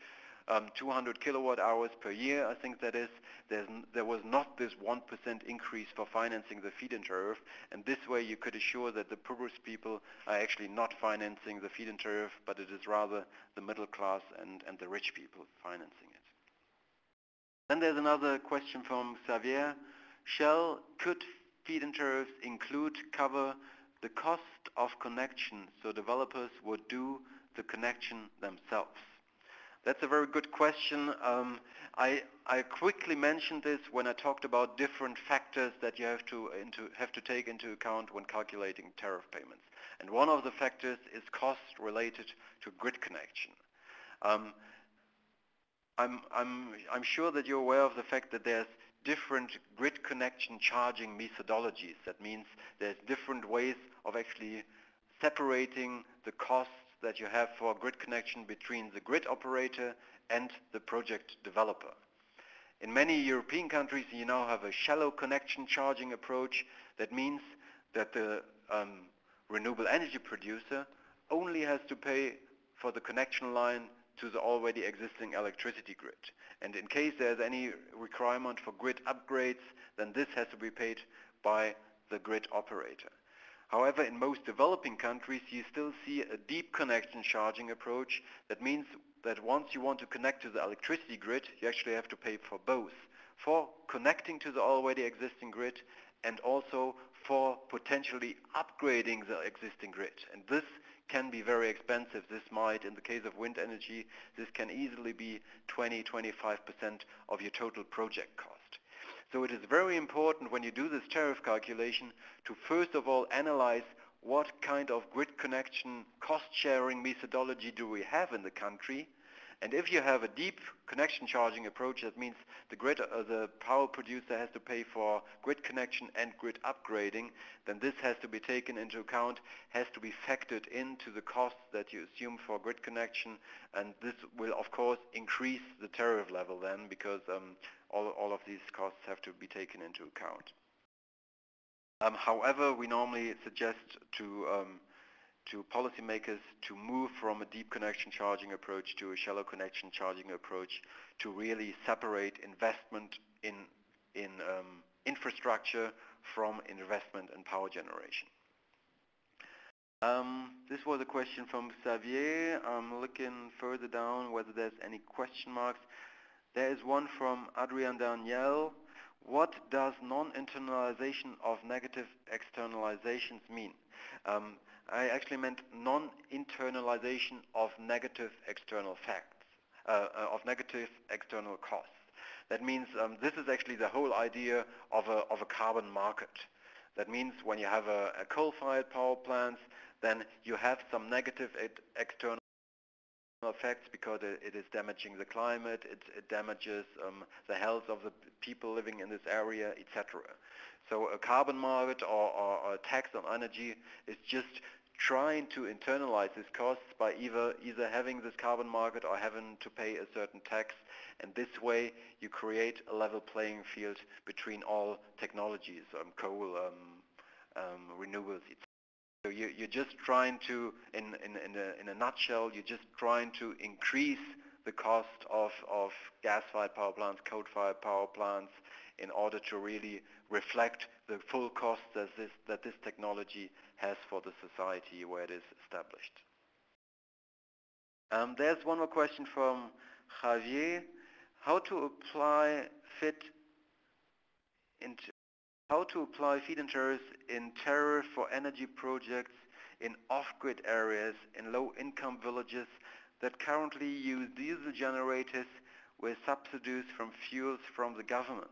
200 kilowatt hours per year, I think that is, there was not this 1% increase for financing the feed-in tariff, and this way you could assure that the poorest people are actually not financing the feed-in tariff, but it is rather the middle class and the rich people financing it. Then there's another question from Xavier. Shell could feed-in tariffs cover the cost of connection, so developers would do the connection themselves? That's a very good question. I quickly mentioned this when I talked about different factors that you have to take into account when calculating tariff payments. And one of the factors is cost related to grid connection. I'm sure that you're aware of the fact that there's different grid connection charging methodologies. That means there's different ways of actually separating the costs that you have for grid connection between the grid operator and the project developer. In many European countries, you now have a shallow connection charging approach. That means that the renewable energy producer only has to pay for the connection line to the already existing electricity grid. And in case there's any requirement for grid upgrades, then this has to be paid by the grid operator. However, in most developing countries, you still see a deep connection charging approach. That means that once you want to connect to the electricity grid, you actually have to pay for both, for connecting to the already existing grid and also for potentially upgrading the existing grid. And this can be very expensive. This might, in the case of wind energy, this can easily be 20-25% of your total project cost. So it is very important when you do this tariff calculation to first of all analyze what kind of grid connection cost sharing methodology do we have in the country. And if you have a deep connection charging approach, that means the power producer has to pay for grid connection and grid upgrading, then this has to be taken into account, has to be factored into the costs that you assume for grid connection, and this will of course increase the tariff level then, because all of these costs have to be taken into account. However, we normally suggest to policymakers to move from a deep connection charging approach to a shallow connection charging approach to really separate investment in infrastructure from investment in power generation. This was a question from Xavier. I'm looking further down whether there's any question marks. There is one from Adrian Daniel. What does non-internalization of negative externalizations mean? I actually meant non-internalization of negative external facts, of negative external costs. That means this is actually the whole idea of a carbon market. That means when you have a coal-fired power plant, then you have some negative external effects because it is damaging the climate, it damages the health of the people living in this area, etc. So a carbon market or a tax on energy is just trying to internalize these costs by either having this carbon market or having to pay a certain tax, and this way you create a level playing field between all technologies, coal, renewables, etc. So you're just trying to, in a nutshell, you're just trying to increase the cost of gas-fired power plants, coal-fired power plants, in order to really reflect the full cost that this technology has for the society where it is established. There's one more question from Javier. How to apply feed-in tariffs in tariff for energy projects in off-grid areas in low-income villages that currently use diesel generators with subsidies from fuels from the government?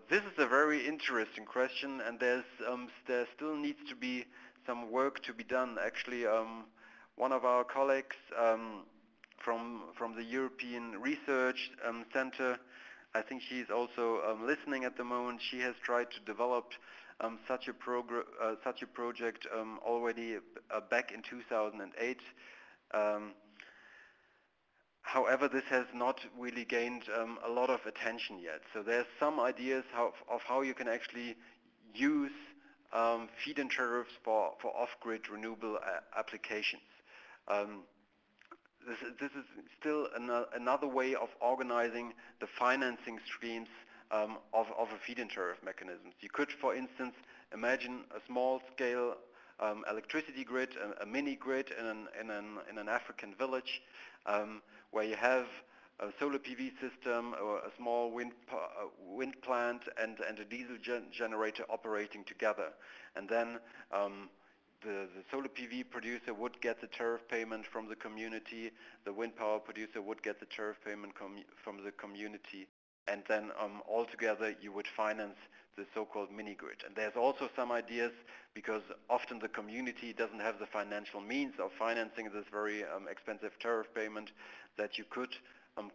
This is a very interesting question, and there still needs to be some work to be done. Actually, one of our colleagues from the European Research Center, I think she's also listening at the moment. She has tried to develop such a project already back in 2008. However, this has not really gained a lot of attention yet. So there's some ideas of how you can actually use feed-in tariffs for off-grid renewable applications. This is still another way of organizing the financing streams of a feed-in tariff mechanism. You could, for instance, imagine a small-scale electricity grid, a mini grid in an African village, where you have solar PV system or a small wind plant and a diesel generator operating together. And then the solar PV producer would get the tariff payment from the community, the wind power producer would get the tariff payment from the community, and then altogether you would finance the so-called mini-grid. And there's also some ideas, because often the community doesn't have the financial means of financing this very expensive tariff payment, that you could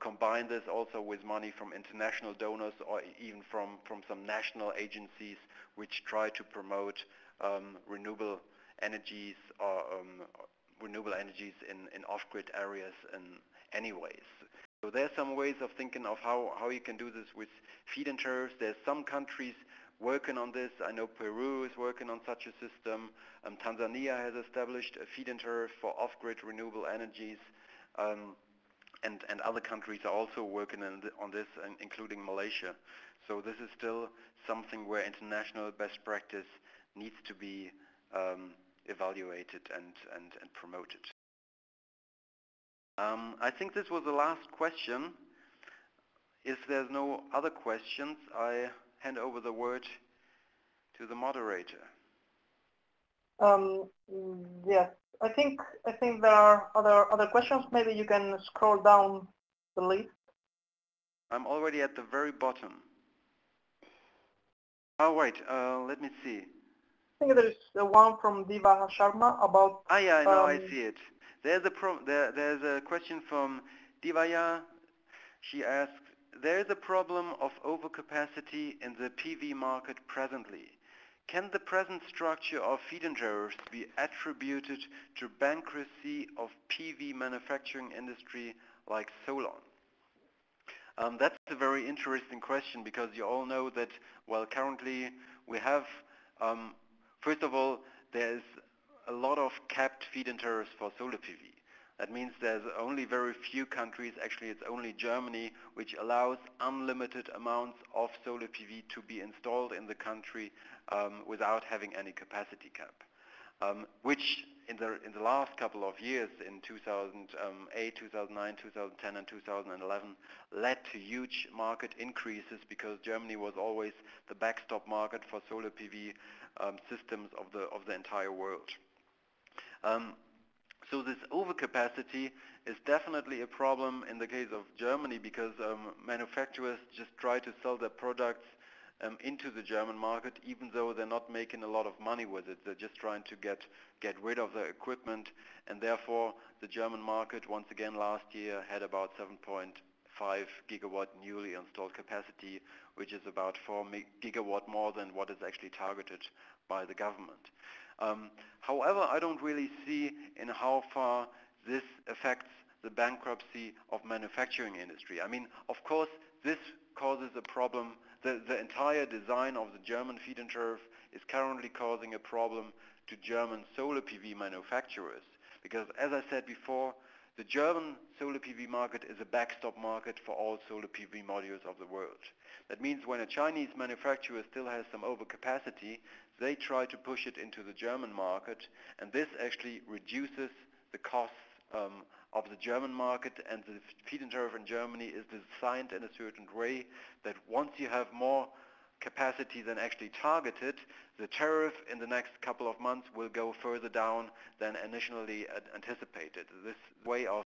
combine this also with money from international donors or even from some national agencies which try to promote renewable energies or renewable energies in off-grid areas in any ways. So there's some ways of thinking of how you can do this with feed-in tariffs. There's some countries working on this. I know Peru is working on such a system. Tanzania has established a feed-in tariff for off-grid renewable energies. And other countries are also working on this, including Malaysia. So this is still something where international best practice needs to be evaluated and promoted. I think this was the last question. If there's no other questions, I hand over the word to the moderator. Yes, I think there are other questions. Maybe you can scroll down the list. I'm already at the very bottom. Oh wait, let me see. I think there is one from Diva Sharma about. Ah yeah, now I see it. There's a question from Divaya. She asks, there is a problem of overcapacity in the PV market presently. Can the present structure of feed-in tariffs be attributed to bankruptcy of PV manufacturing industry like Solon? That's a very interesting question, because you all know that, well, currently we have, first of all, there's a lot of capped feed-in tariffs for solar PV. That means there's only very few countries, actually it's only Germany, which allows unlimited amounts of solar PV to be installed in the country without having any capacity cap. Which in the last couple of years, in 2008, 2009, 2010 and 2011, led to huge market increases, because Germany was always the backstop market for solar PV systems of the entire world. So this overcapacity is definitely a problem in the case of Germany, because manufacturers just try to sell their products into the German market, even though they're not making a lot of money with it. They're just trying to get rid of their equipment, and therefore the German market once again last year had about 7.5 gigawatt newly installed capacity, which is about 4 gigawatt more than what is actually targeted by the government. However, I don't really see in how far this affects the bankruptcy of manufacturing industry. I mean, of course, this causes a problem. The entire design of the German feed-in tariff is currently causing a problem to German solar PV manufacturers, because as I said before, the German solar PV market is a backstop market for all solar PV modules of the world. That means when a Chinese manufacturer still has some overcapacity, they try to push it into the German market, and this actually reduces the costs of the German market. And the feed-in tariff in Germany is designed in a certain way that once you have more capacity than actually targeted, the tariff in the next couple of months will go further down than initially anticipated. This way of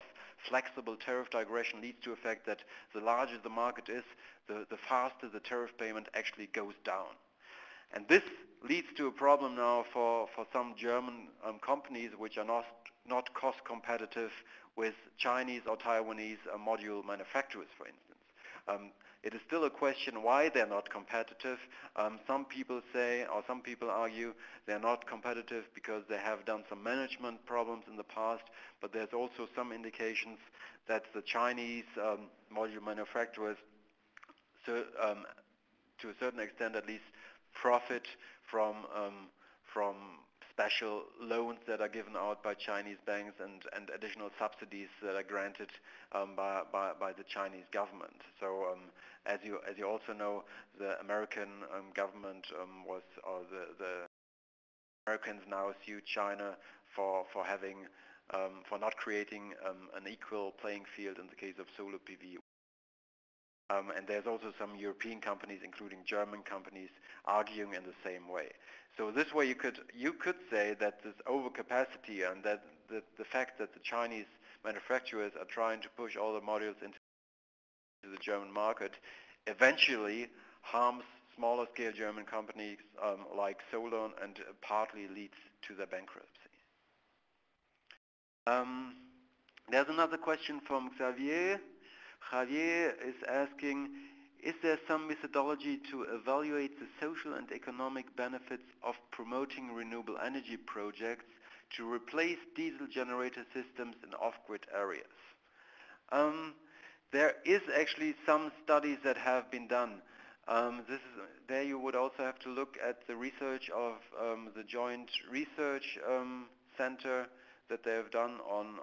flexible tariff digression leads to the effect that the larger the market is, the faster the tariff payment actually goes down. And this leads to a problem now for some German companies which are not cost competitive with Chinese or Taiwanese module manufacturers, for instance. It is still a question why they're not competitive. Some people say, or some people argue, they're not competitive because they have done some management problems in the past, but there's also some indications that the Chinese module manufacturers, to a certain extent at least, profit from special loans that are given out by Chinese banks and additional subsidies that are granted by the Chinese government. So as you also know, the American government the Americans now sue China for not creating an equal playing field in the case of solar PV And there's also some European companies, including German companies, arguing in the same way. So this way you could say that this overcapacity and that the fact that the Chinese manufacturers are trying to push all the modules into the German market eventually harms smaller scale German companies like Solon and partly leads to their bankruptcy. There's another question from Xavier. Javier is asking, is there some methodology to evaluate the social and economic benefits of promoting renewable energy projects to replace diesel generator systems in off-grid areas? There is actually some studies that have been done. There you would also have to look at the research of the Joint Research Center that they have done on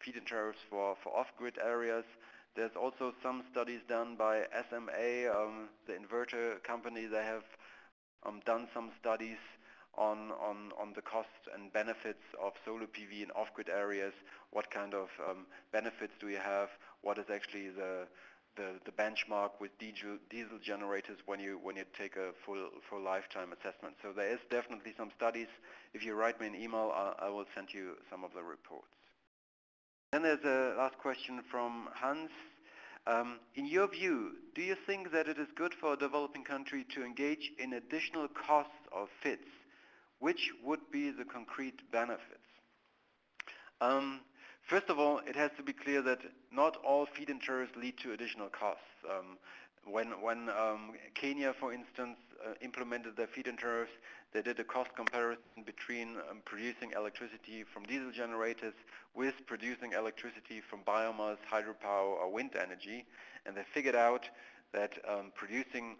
feed-in tariffs for off-grid areas. There's also some studies done by SMA, the inverter company. They have done some studies on the costs and benefits of solar PV in off-grid areas. What kind of benefits do you have? What is actually the benchmark with diesel generators when you take a full lifetime assessment? So there is definitely some studies. If you write me an email, I will send you some of the reports. Then there's a last question from Hans. In your view, do you think that it is good for a developing country to engage in additional costs of FITs? Which would be the concrete benefits? First of all, it has to be clear that not all feed-in tariffs lead to additional costs. When Kenya, for instance, implemented their feed-in tariffs, they did a cost comparison between producing electricity from diesel generators with producing electricity from biomass, hydropower, or wind energy, and they figured out that producing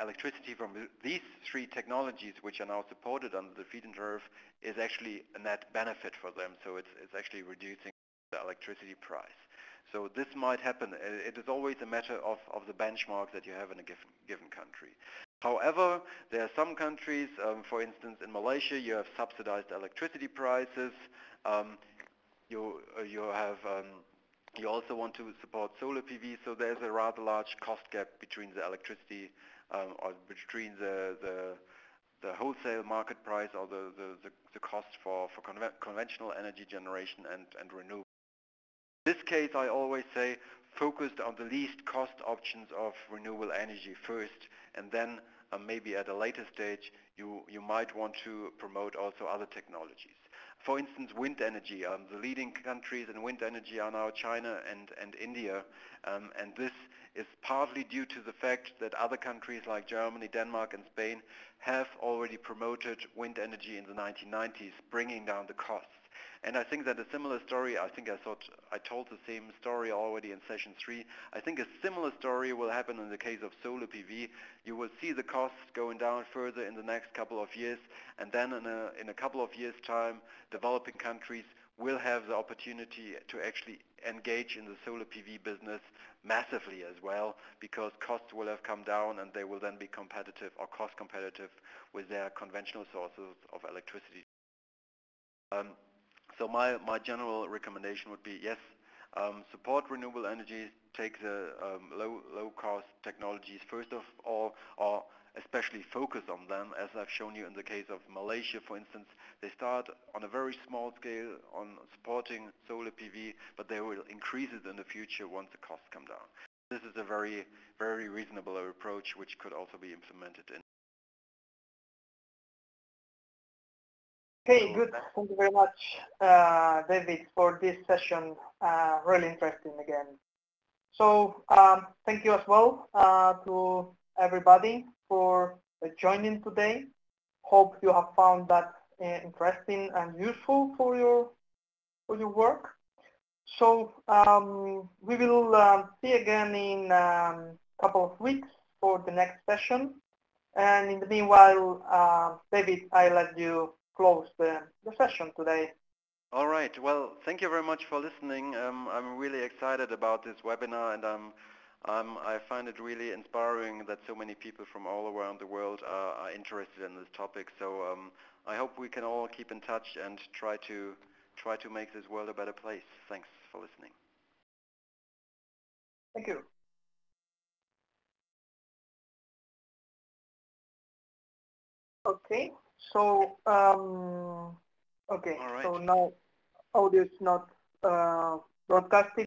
electricity from these three technologies, which are now supported under the feed-in tariff, is actually a net benefit for them. So it's actually reducing the electricity price. So this might happen. It is always a matter of the benchmark that you have in a given country. However, there are some countries, for instance, in Malaysia, you have subsidized electricity prices. You also want to support solar PV, so there's a rather large cost gap between the electricity or between the wholesale market price or the cost for conventional energy generation and renewable. In this case, I always say focused on the least cost options of renewable energy first, and then maybe at a later stage you might want to promote also other technologies. For instance, wind energy. The leading countries in wind energy are now China and India, and this is partly due to the fact that other countries like Germany, Denmark, and Spain have already promoted wind energy in the 1990s, bringing down the costs. And I think that a similar story, I told the same story already in session 3. I think a similar story will happen in the case of solar PV. You will see the costs going down further in the next couple of years, and then in a couple of years' time, developing countries will have the opportunity to actually engage in the solar PV business massively as well, because costs will have come down and they will then be competitive or cost competitive with their conventional sources of electricity. So my general recommendation would be, yes, support renewable energy, take the low-cost technologies first of all, or especially focus on them, as I've shown you in the case of Malaysia, for instance. They start on a very small scale on supporting solar PV, but they will increase it in the future once the costs come down. This is a very, very reasonable approach which could also be implemented in. Okay, good. Thank you very much, David, for this session. Really interesting again. So thank you as well to everybody for joining today. Hope you have found that interesting and useful for your work. So we will see again in a couple of weeks for the next session. And in the meanwhile, David, I let you close the session today. All right. Well, thank you very much for listening. I'm really excited about this webinar, and I find it really inspiring that so many people from all around the world are interested in this topic. So I hope we can all keep in touch and try to make this world a better place. Thanks for listening. Thank you. Okay, so okay, All right. so now audio is not broadcasted.